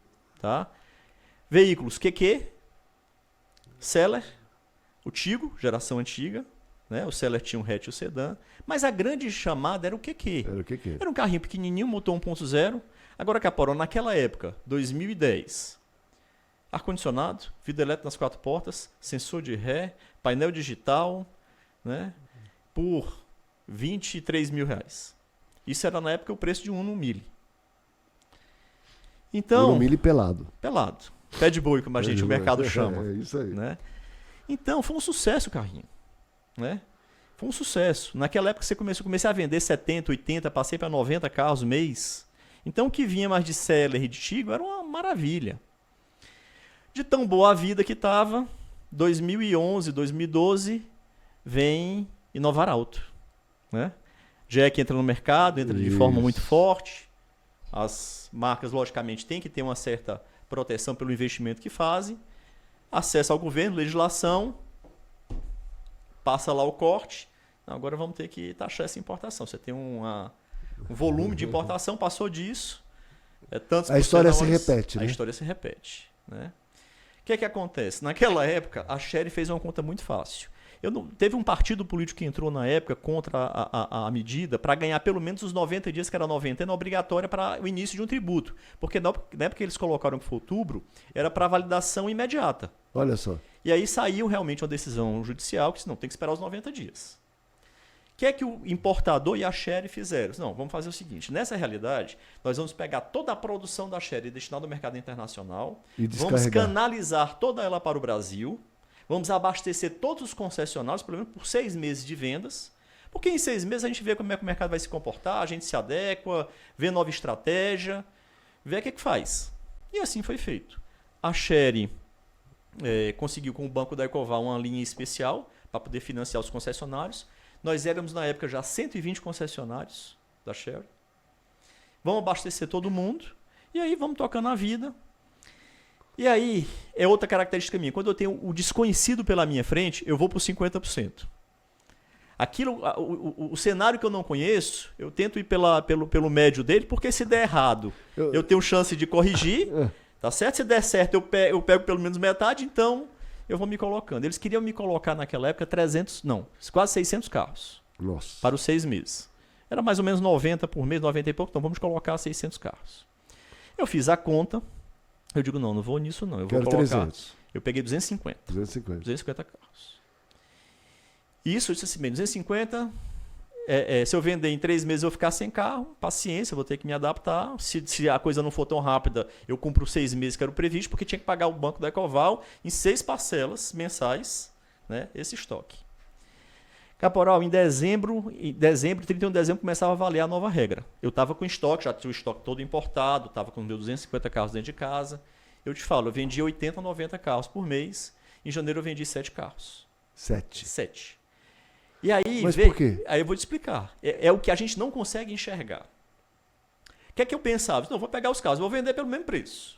Tá? Veículos QQ, Seller, o Tigo, geração antiga, né? O Seller tinha um hatch e o sedã, mas a grande chamada era o QQ. Era um carrinho pequenininho, motor 1.0. Agora, Caporó, naquela época, 2010, ar-condicionado, vidro elétrico nas 4 portas, sensor de ré, painel digital, né? Por R$23 mil. Isso era na época o preço de um Uno Mille. Então, Uno Mille pelado. Pelado. Pé de boi, como o mercado chama. É isso aí. Né? Então, foi um sucesso o carrinho. Né? Foi um sucesso. Naquela época eu comecei a vender 70, 80, passei para 90 carros mês. Então, o que vinha mais de Seller e de Tigo era uma maravilha. De tão boa a vida que estava, 2011, 2012, vem Inovar Auto. Né? Jack entra no mercado, entra de forma muito forte. As marcas, logicamente, têm que ter uma certa proteção pelo investimento que fazem. Acesso ao governo, legislação, passa lá o corte. Agora vamos ter que taxar essa importação. Você tem um volume de importação, passou disso. A história se repete. A história se repete. Né? O que acontece? Naquela época, a Chery fez uma conta muito fácil. Teve um partido político que entrou na época contra a medida para ganhar pelo menos os 90 dias, que era 90, obrigatória para o início de um tributo. Porque na época que eles colocaram que foi outubro, era para validação imediata. Olha só. E aí saiu realmente uma decisão judicial que não tem que esperar os 90 dias. O que é que o importador e a Chery fizeram? Não, vamos fazer o seguinte. Nessa realidade, nós vamos pegar toda a produção da Chery destinada ao mercado internacional, vamos canalizar toda ela para o Brasil, vamos abastecer todos os concessionários, pelo menos por 6 meses de vendas, porque em 6 meses a gente vê como é que o mercado vai se comportar, a gente se adequa, vê nova estratégia, vê o que faz. E assim foi feito. A Chery conseguiu com o Banco da Ecoval uma linha especial para poder financiar os concessionários. Nós éramos na época já 120 concessionários da Chery. Vamos abastecer todo mundo e aí vamos tocando a vida. E aí, é outra característica minha. Quando eu tenho o desconhecido pela minha frente, eu vou para os 50%. O cenário que eu não conheço, eu tento ir pelo médio dele, porque se der errado, eu tenho chance de corrigir. Tá certo? Se der certo, eu pego pelo menos metade. Então, eu vou me colocando. Eles queriam me colocar naquela época quase 600 carros. Nossa. Para os 6 meses. Era mais ou menos 90 por mês, 90 e pouco, então vamos colocar 600 carros. Eu fiz a conta, eu digo, não vou nisso não, eu vou colocar... 300. Eu peguei 250 carros. Isso, eu disse assim, bem, 250, se eu vender em 3 meses eu vou ficar sem carro, paciência, eu vou ter que me adaptar. Se a coisa não for tão rápida, eu cumpro os 6 meses que era o previsto, porque tinha que pagar o banco da Ecoval em 6 parcelas mensais, né, esse estoque. Caporal, em dezembro, 31 de dezembro, começava a valer a nova regra. Eu estava com estoque, já tinha o estoque todo importado, estava com meus 250 carros dentro de casa. Eu te falo, eu vendia 80, 90 carros por mês. Em janeiro eu vendi 7 carros. 7. E aí, mas por quê? Aí eu vou te explicar. É o que a gente não consegue enxergar. O que é que eu pensava? Não, vou pegar os carros, vou vender pelo mesmo preço.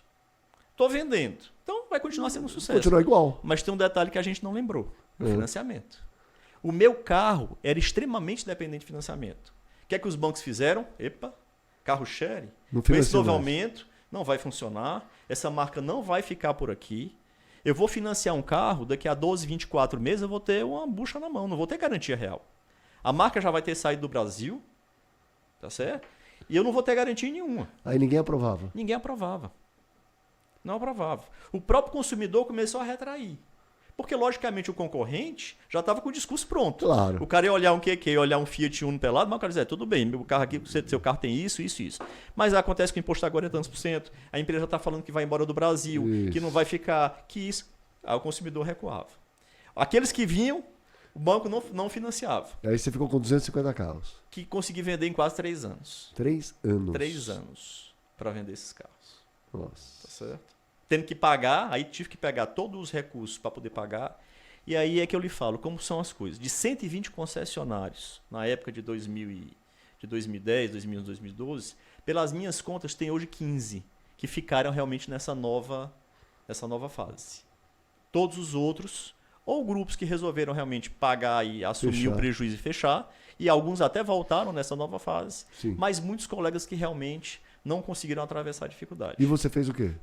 Estou vendendo. Então vai continuar sendo um sucesso. Continua igual. Mas tem um detalhe que a gente não lembrou. O financiamento. O meu carro era extremamente dependente de financiamento. O que é que os bancos fizeram? Carro share. Com esse novo aumento, não vai funcionar. Essa marca não vai ficar por aqui. Eu vou financiar um carro, daqui a 12, 24 meses eu vou ter uma bucha na mão, não vou ter garantia real. A marca já vai ter saído do Brasil, tá certo? E eu não vou ter garantia nenhuma. Aí ninguém aprovava? Ninguém aprovava. Não aprovava. O próprio consumidor começou a retrair. Porque, logicamente, o concorrente já estava com o discurso pronto. Claro. O cara ia olhar um QQ, ia olhar um Fiat Uno pelado, mas o cara dizia, tudo bem, meu carro aqui, seu carro tem isso. Mas acontece que o imposto agora é tantos por cento, a empresa já está falando que vai embora do Brasil, que não vai ficar, que isso. Aí o consumidor recuava. Aqueles que vinham, o banco não financiava. Aí você ficou com 250 carros. Que consegui vender em quase 3 anos. 3 anos? 3 anos para vender esses carros. Nossa. Tá certo? Tendo que pagar, aí tive que pegar todos os recursos para poder pagar. E aí é que eu lhe falo como são as coisas. De 120 concessionários na época de 2010, 2011, 2012, pelas minhas contas tem hoje 15 que ficaram realmente nessa nova fase. Todos os outros, ou grupos que resolveram realmente pagar e assumir o prejuízo e fechar, e alguns até voltaram nessa nova fase, Sim. Mas muitos colegas que realmente não conseguiram atravessar a dificuldade. E você fez o quê?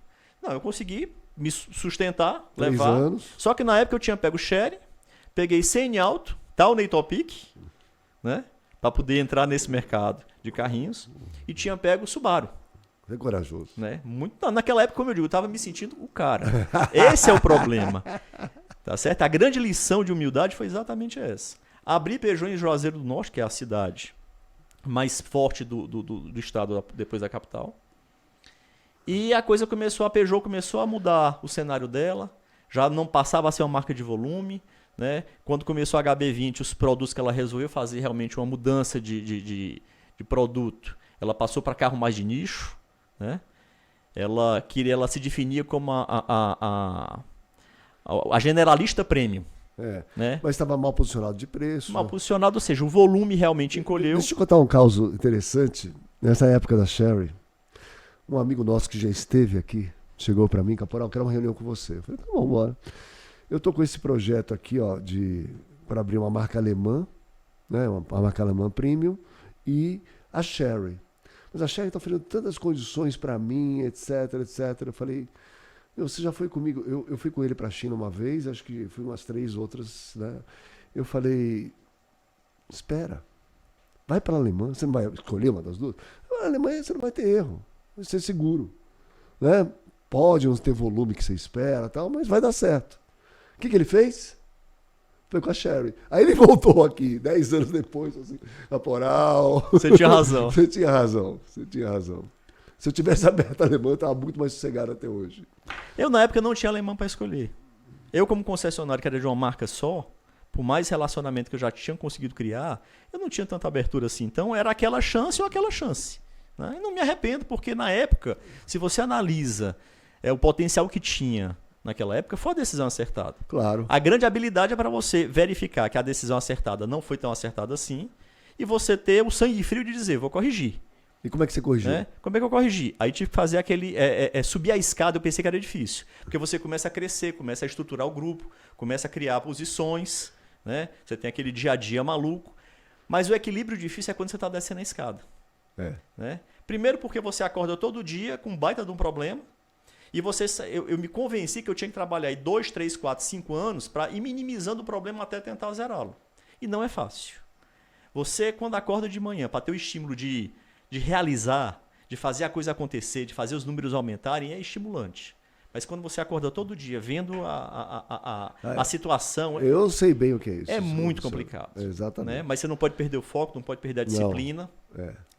Não, eu consegui me sustentar, 3 levar. anos. Só que na época eu tinha pego o Sherry, peguei 100 alto, Taunay Topic, né? Para poder entrar nesse mercado de carrinhos, e tinha pego o Subaru. É corajoso. Né? Naquela época, como eu digo, eu estava me sentindo o cara. Esse é o problema. Tá certo? A grande lição de humildade foi exatamente essa. Abri Peugeot em Juazeiro do Norte, que é a cidade mais forte do estado depois da capital. E a Peugeot começou a mudar o cenário dela, já não passava a ser uma marca de volume, né? Quando começou a HB20, os produtos que ela resolveu fazer realmente uma mudança de produto, ela passou para carro mais de nicho, né? Ela se definia como a generalista premium. Né? Mas estava mal posicionado de preço. Mal posicionado, ou seja, o volume realmente encolheu. Deixa eu contar um caso interessante. Nessa época da Sherry, um amigo nosso que já esteve aqui chegou para mim, Caporal, quero uma reunião com você. Eu falei, tá bom, bora. Eu tô com esse projeto aqui, ó, para abrir uma marca alemã, né, uma marca alemã premium, e a Sherry. Mas a Sherry está oferecendo tantas condições para mim, etc, etc. Eu falei, você já foi comigo? Eu fui com ele para a China uma vez, acho que fui umas 3 outras, né? Eu falei, espera, vai para a Alemanha, você não vai escolher uma das duas? Na Alemanha você não vai ter erro. Vai ser seguro, né? Pode não ter volume que você espera, tal, mas vai dar certo. O que ele fez? Foi com a Sherry. Aí ele voltou aqui, 10 anos depois, assim, Caporal. Você tinha razão. Você tinha razão. Se eu tivesse aberto a alemã, eu estava muito mais sossegado até hoje. Eu, na época, não tinha alemão para escolher. Eu, como concessionário que era de uma marca só, por mais relacionamento que eu já tinha conseguido criar, eu não tinha tanta abertura assim. Então, era aquela chance ou aquela chance. Né? E não me arrependo, porque na época, se você analisa o potencial que tinha naquela época, foi a decisão acertada. Claro. A grande habilidade é para você verificar que a decisão acertada não foi tão acertada assim e você ter o sangue frio de dizer, vou corrigir. E como é que você corrigiu? Como é que eu corrigi? Aí tive que fazer aquele... subir a escada, eu pensei que era difícil. Porque você começa a crescer, começa a estruturar o grupo, começa a criar posições, né? Você tem aquele dia a dia maluco. Mas o equilíbrio difícil é quando você está descendo a escada. Né? Primeiro porque você acorda todo dia com um baita de um problema. E eu me convenci que eu tinha que trabalhar aí 2, 3, 4, 5 anos para ir minimizando o problema até tentar zerá-lo. E não é fácil. Você, quando acorda de manhã, para ter o estímulo de realizar, de fazer a coisa acontecer, de fazer os números aumentarem, é estimulante. Mas quando você acorda todo dia vendo a situação... Eu sei bem o que é isso. É muito complicado. Exatamente. Né? Mas você não pode perder o foco, não pode perder a disciplina.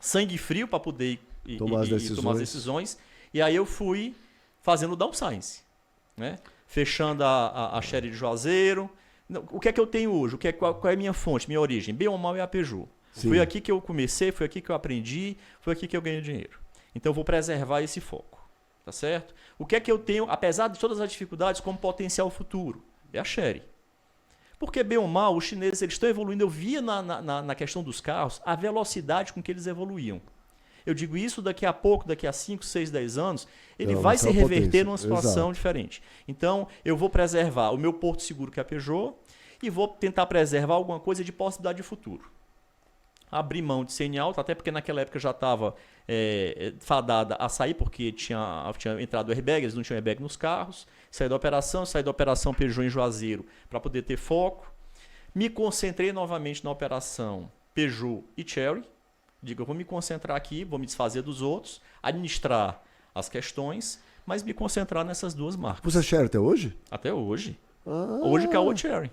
Sangue frio para poder tomar as decisões. E aí eu fui fazendo o downscience. Né? Fechando a Sherry de Juazeiro. O que é que eu tenho hoje? Qual é a minha fonte, minha origem? Bem ou mal é a Peugeot. Sim. Foi aqui que eu comecei, foi aqui que eu aprendi, foi aqui que eu ganhei dinheiro. Então eu vou preservar esse foco. Tá certo? O que é que eu tenho, apesar de todas as dificuldades, como potencial futuro? É a Sherry. Porque, bem ou mal, os chineses eles estão evoluindo. Eu via na questão dos carros a velocidade com que eles evoluíam. Eu digo isso daqui a pouco, daqui a 5, 6, 10 anos, ele vai se reverter numa situação diferente. Então, eu vou preservar o meu porto seguro, que é a Peugeot, e vou tentar preservar alguma coisa de possibilidade de futuro. Abri mão de CN alto, até porque naquela época já estava fadada a sair, porque tinha entrado o airbag, eles não tinham airbag nos carros. Saí da operação Peugeot em Juazeiro para poder ter foco. Me concentrei novamente na operação Peugeot e Chery. Digo, eu vou me concentrar aqui, vou me desfazer dos outros, administrar as questões, mas me concentrar nessas duas marcas. Você é Chery até hoje? Até hoje. Hoje caô Chery.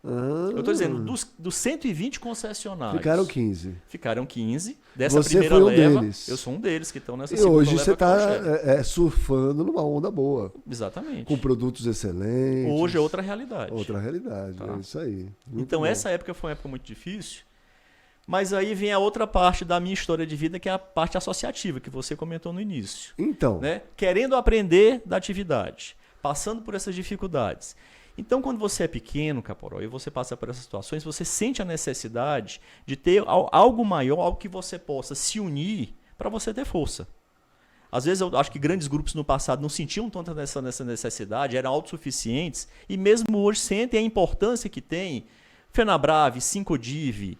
Eu estou dizendo, dos 120 concessionários. Ficaram 15. Ficaram 15. Dessa Você primeira foi um leva, deles. eu sou um deles que estão nessa e segunda leva. E hoje você está surfando numa onda boa. Exatamente. Com produtos excelentes. Hoje é outra realidade. Outra realidade, tá. É isso aí. Muito então bom. Essa época foi uma época muito difícil. Mas aí vem a outra parte da minha história de vida, que é a parte associativa, que você comentou no início. Então. Né? Querendo aprender da atividade, passando por essas dificuldades. Então, quando você é pequeno, Caporó, e você passa por essas situações, você sente a necessidade de ter algo maior, algo que você possa se unir para você ter força. Às vezes, eu acho que grandes grupos no passado não sentiam tanto nessa necessidade, eram autossuficientes, e mesmo hoje sentem a importância que tem FenaBrave, Sincodiv,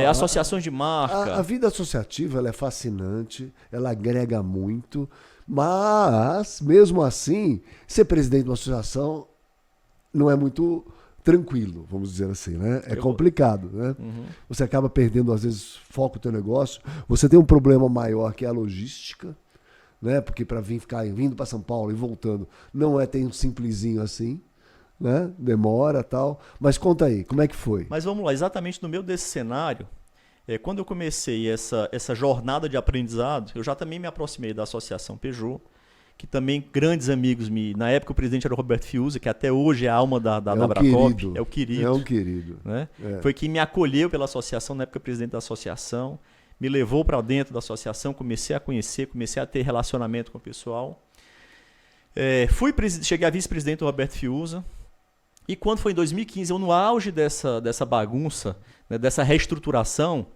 associações de marca. A vida associativa ela é fascinante, ela agrega muito, mas, mesmo assim, ser presidente de uma associação não é muito tranquilo, vamos dizer assim, né? É complicado, né? Uhum. Você acaba perdendo, às vezes, foco do teu negócio. Você tem um problema maior que é a logística, né? Porque para vindo para São Paulo e voltando, não é tão simplesinho assim, né? Demora e tal. Mas conta aí, como é que foi? Mas vamos lá, exatamente no meio desse cenário, quando eu comecei essa jornada de aprendizado, eu já também me aproximei da Associação Peugeot, que também grandes amigos na época o presidente era o Roberto Fiuza, que até hoje é a alma da Bracop, é o querido. É um querido. Né? Foi quem me acolheu pela associação, na época presidente da associação, me levou para dentro da associação, comecei a conhecer, comecei a ter relacionamento com o pessoal. Cheguei a vice-presidente do Roberto Fiuza, e quando foi em 2015, eu no auge dessa bagunça, né, dessa reestruturação,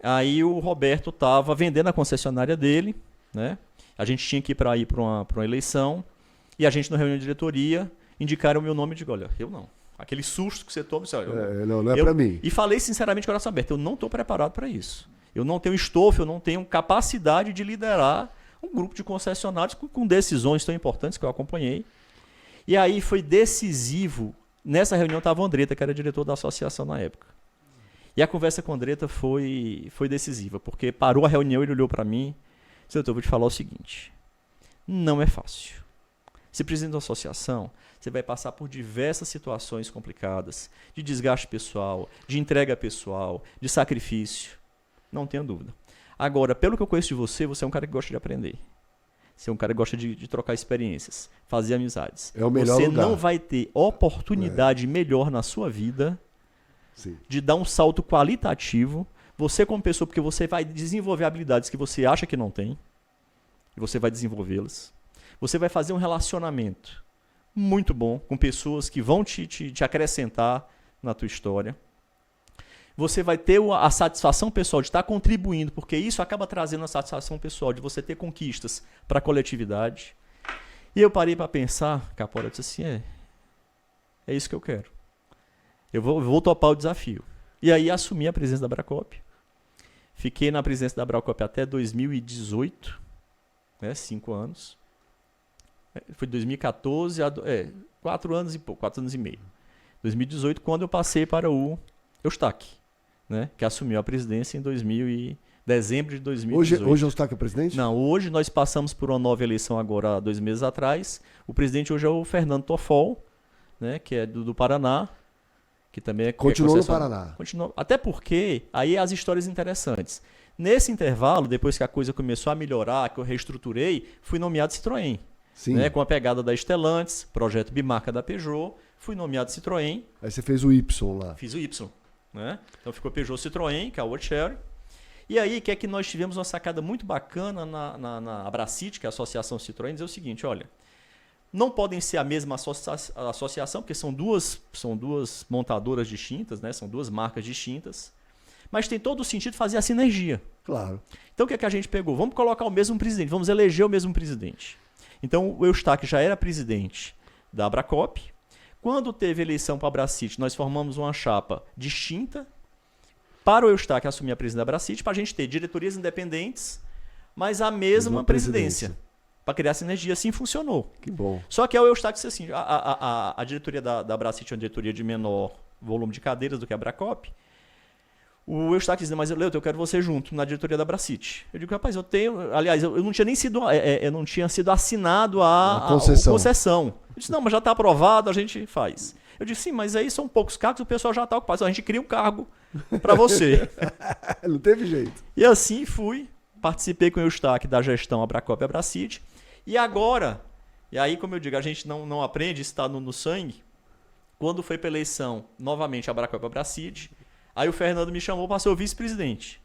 aí o Roberto estava vendendo a concessionária dele, né? A gente tinha que ir para uma eleição, e a gente, na reunião de diretoria, indicaram o meu nome e digo, olha, eu não. Aquele susto que você toma, não é para mim. E falei sinceramente, com o coração aberto, eu não estou preparado para isso. Eu não tenho estofo, eu não tenho capacidade de liderar um grupo de concessionários com decisões tão importantes que eu acompanhei. E aí foi decisivo, nessa reunião estava o Andretta, que era diretor da associação na época. E a conversa com o Andretta foi decisiva, porque parou a reunião, ele olhou para mim, doutor, eu vou te falar o seguinte, não é fácil. Se presidente da associação, você vai passar por diversas situações complicadas, de desgaste pessoal, de entrega pessoal, de sacrifício, não tenho dúvida. Agora, pelo que eu conheço de você, você é um cara que gosta de aprender. Você é um cara que gosta de trocar experiências, fazer amizades. É o melhor lugar. Você não vai ter oportunidade melhor na sua vida de dar um salto qualitativo. Você como pessoa, porque você vai desenvolver habilidades que você acha que não tem, e você vai desenvolvê-las. Você vai fazer um relacionamento muito bom com pessoas que vão te acrescentar na tua história. Você vai ter a satisfação pessoal de estar contribuindo, porque isso acaba trazendo a satisfação pessoal de você ter conquistas para a coletividade. E eu parei para pensar, Caporó, eu disse assim, é isso que eu quero. Eu vou topar o desafio. E aí assumi a presidência da Bracop. Fiquei na presidência da Bracop até 2018, 5 anos. Foi 2014, 4 anos e pouco, 4 anos e meio. 2018, quando eu passei para o Eustáquio, né, que assumiu a presidência em dezembro de 2018. Hoje é o Eustáquio presidente? Não, hoje nós passamos por uma nova eleição agora há 2 meses atrás. O presidente hoje é o Fernando Toffol, né, que é do Paraná, que também Continuou no Paraná. Continuou, até porque aí as histórias interessantes. Nesse intervalo, depois que a coisa começou a melhorar, que eu reestruturei, fui nomeado Citroën. Né, com a pegada da Stellantis, projeto bimarca da Peugeot, fui nomeado Citroën. Aí você fez o Y lá. Fiz o Y. Né? Então ficou Peugeot Citroën, que é a World Share. E aí, que é que nós tivemos uma sacada muito bacana na Abracit, que é a Associação Citroën, dizer o seguinte, olha, não podem ser a mesma associação, porque são duas montadoras distintas, né? São 2 marcas distintas, mas tem todo o sentido fazer a sinergia. Claro. Então o que é que a gente pegou? Vamos colocar o mesmo presidente, vamos eleger o mesmo presidente. Então o Eustáquio já era presidente da Abracop. Quando teve eleição para a Abracit, nós formamos uma chapa distinta, para o Eustáquio assumir a presidência da Abracit, para a gente ter diretorias independentes, mas a mesma presidência. Para criar sinergia, assim funcionou. Que bom. Só que o Eustáquio disse assim, a diretoria da Abracit é uma diretoria de menor volume de cadeiras do que a Abracop. O Eustáquio disse, mas Leuto, eu quero você junto na diretoria da Abracit. Eu digo, rapaz, eu tenho... Aliás, eu não tinha nem sido... eu não tinha sido assinado a concessão. Eu disse, não, mas já está aprovado, a gente faz. Eu disse, sim, mas aí são poucos cargos, o pessoal já está ocupado. A gente cria um cargo para você. Não teve jeito. E assim fui, participei com o Eustáquio da gestão Abracop e Abracit. E agora, e aí como eu digo, a gente não aprende, isso está no sangue. Quando foi para eleição, novamente Abracop e Abracit, aí o Fernando me chamou para ser o vice-presidente.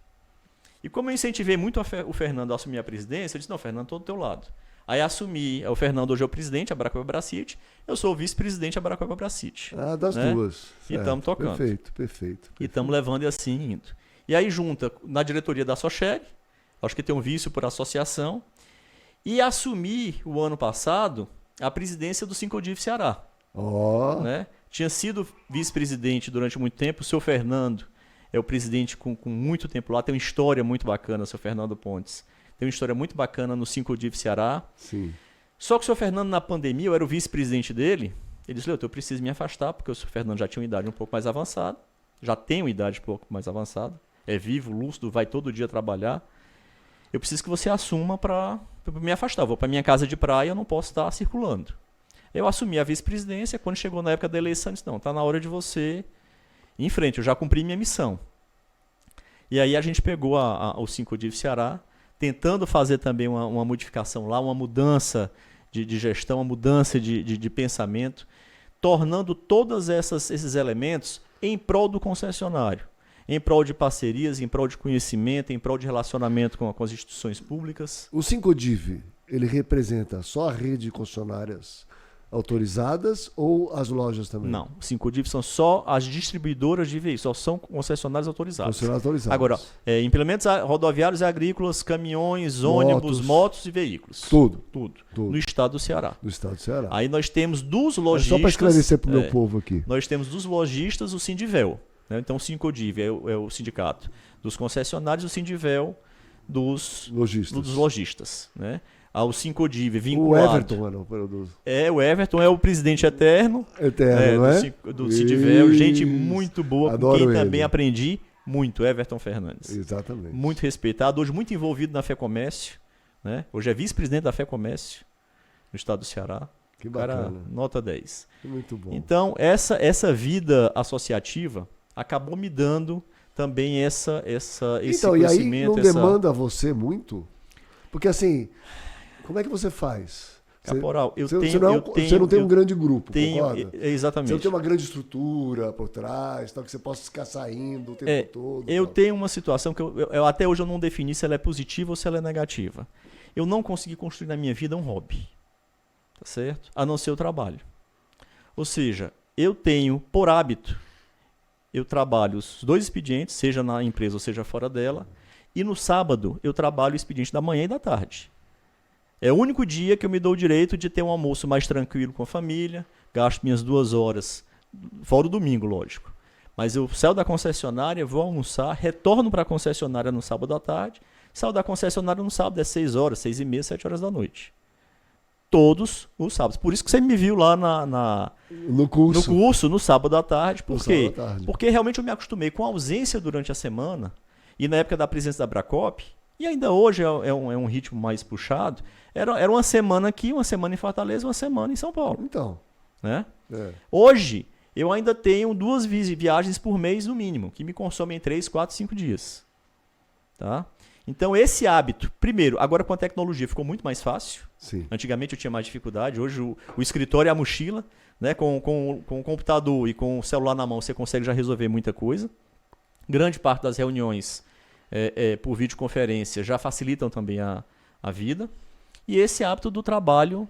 E como eu incentivei muito o Fernando a assumir a presidência, eu disse, não, Fernando, estou do teu lado. Aí assumi, o Fernando hoje é o presidente, Abracop e Abracit, eu sou o vice-presidente, Abracop e Abracit. Ah, das duas. E estamos tocando. Perfeito. E estamos levando e assim indo. E aí junta na diretoria da Socheg, acho que tem um vício por associação, e assumi o ano passado a presidência do Sincodiv Ceará. Né? Tinha sido vice-presidente durante muito tempo, o seu Fernando é o presidente com muito tempo lá, tem uma história muito bacana, o seu Fernando Pontes. Tem uma história muito bacana no Sincodiv Ceará. Sim. Só que o seu Fernando, na pandemia, eu era o vice-presidente dele, ele disse, eu preciso me afastar, porque o seu Fernando já tinha uma idade um pouco mais avançada, já tem uma idade um pouco mais avançada, é vivo, lúcido, vai todo dia trabalhar. Eu preciso que você assuma para me afastar. Eu vou para minha casa de praia, eu não posso estar circulando. Eu assumi a vice-presidência, quando chegou na época da eleição, eu disse, não, está na hora de você ir em frente, eu já cumpri minha missão. E aí a gente pegou o Sincodiv Ceará, tentando fazer também uma modificação lá, uma mudança de gestão, uma mudança de pensamento, tornando todos esses elementos em prol do concessionário, em prol de parcerias, em prol de conhecimento, em prol de relacionamento com as instituições públicas. O Sincodiv, ele representa só a rede de concessionárias autorizadas ou as lojas também? Não, o Sincodiv são só as distribuidoras de veículos, só são concessionários autorizados. Concessionários autorizados. Agora, implementos rodoviários e agrícolas, caminhões, ônibus, motos e veículos. Tudo. No estado do Ceará. No estado do Ceará. Aí nós temos dos lojistas... Só para esclarecer para o meu povo aqui. Nós temos dos lojistas o Sindivel. Né? Então o Sincodiv é o sindicato dos concessionários, o Sindivel dos lojistas. Né? O Sincodiv vinculado. O Everton, não, o Everton é o presidente eterno. Não é? Do Sindivel, gente muito boa, adoro com quem ele. também aprendi muito, Everton Fernandes. Exatamente. Muito respeitado, hoje muito envolvido na FEComércio, né? Hoje é vice-presidente da FEComércio no estado do Ceará. Que bacana. Cara, nota 10. Muito bom. Então, essa vida associativa acabou me dando também esse então, conhecimento. E aí não demanda você muito? Porque assim... Como é que você faz? Caporal, você não tem um grande grupo, concorda? Exatamente. Você não tem uma grande estrutura por trás, tal, que você possa ficar saindo o tempo todo. Eu tenho uma situação que até hoje eu não defini se ela é positiva ou se ela é negativa. Eu não consegui construir na minha vida um hobby, tá certo? A não ser o trabalho. Ou seja, eu tenho por hábito, eu trabalho os 2 expedientes, seja na empresa ou seja fora dela, e no sábado eu trabalho o expediente da manhã e da tarde. É o único dia que eu me dou o direito de ter um almoço mais tranquilo com a família, gasto minhas 2 horas, fora o domingo, lógico. Mas eu saio da concessionária, vou almoçar, retorno para a concessionária no sábado à tarde, saio da concessionária no sábado, 6 horas, 6h30, 7 horas da noite. todos os sábados. Por isso que você me viu lá no curso, no sábado à tarde. Por quê? Porque realmente eu me acostumei com a ausência durante a semana, e na época da presença da Bracop, e ainda hoje é um ritmo mais puxado, era uma semana aqui, uma semana em Fortaleza, uma semana em São Paulo. Então. Né? Hoje, eu ainda tenho 2 viagens por mês no mínimo, que me consomem 3, 4, 5 dias. Tá? Então, esse hábito, primeiro, agora com a tecnologia ficou muito mais fácil. Sim. Antigamente eu tinha mais dificuldade, hoje o escritório é a mochila, né? Com o computador e com o celular na mão você consegue já resolver muita coisa. Grande parte das reuniões por videoconferência já facilitam também a vida. E esse hábito do trabalho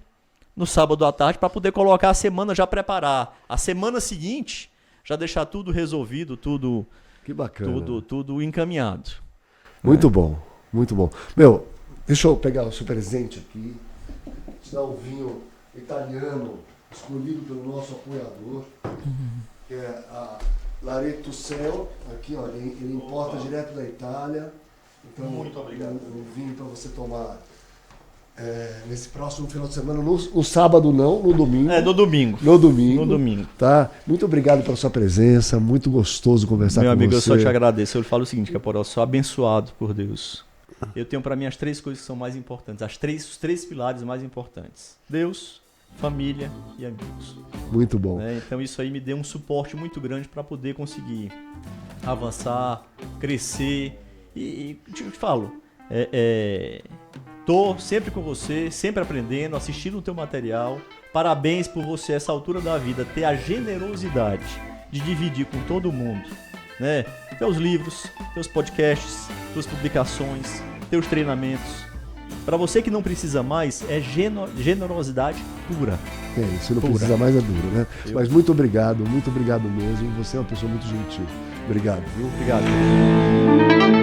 no sábado à tarde para poder colocar a semana, já preparar a semana seguinte, já deixar tudo resolvido, tudo, que bacana. Tudo encaminhado. Muito bom, muito bom. Meu, deixa eu pegar o seu presente aqui. Te dar um vinho italiano escolhido pelo nosso apoiador, que é a Laretto Cel. Aqui, ó, ele importa direto da Itália. Então, muito obrigado. Um vinho para você tomar nesse próximo final de semana, no sábado não, no domingo. No domingo. No domingo. No domingo. Tá? Muito obrigado pela sua presença, muito gostoso conversar com você. Meu amigo, eu só te agradeço. Eu falo o seguinte, Caporal, eu sou abençoado por Deus. Eu tenho para mim as 3 coisas que são mais importantes, os 3 pilares mais importantes: Deus, família e amigos. Muito bom. Então isso aí me deu um suporte muito grande para poder conseguir avançar, crescer. E te falo, tô sempre com você, sempre aprendendo, assistindo o teu material. Parabéns por você, essa altura da vida, ter a generosidade de dividir com todo mundo, né? Teus livros, teus podcasts, tuas publicações, teus treinamentos. Para você que não precisa mais, é generosidade pura. Se não precisa mais é duro, né? Mas muito obrigado mesmo. Você é uma pessoa muito gentil. Obrigado, viu? Obrigado.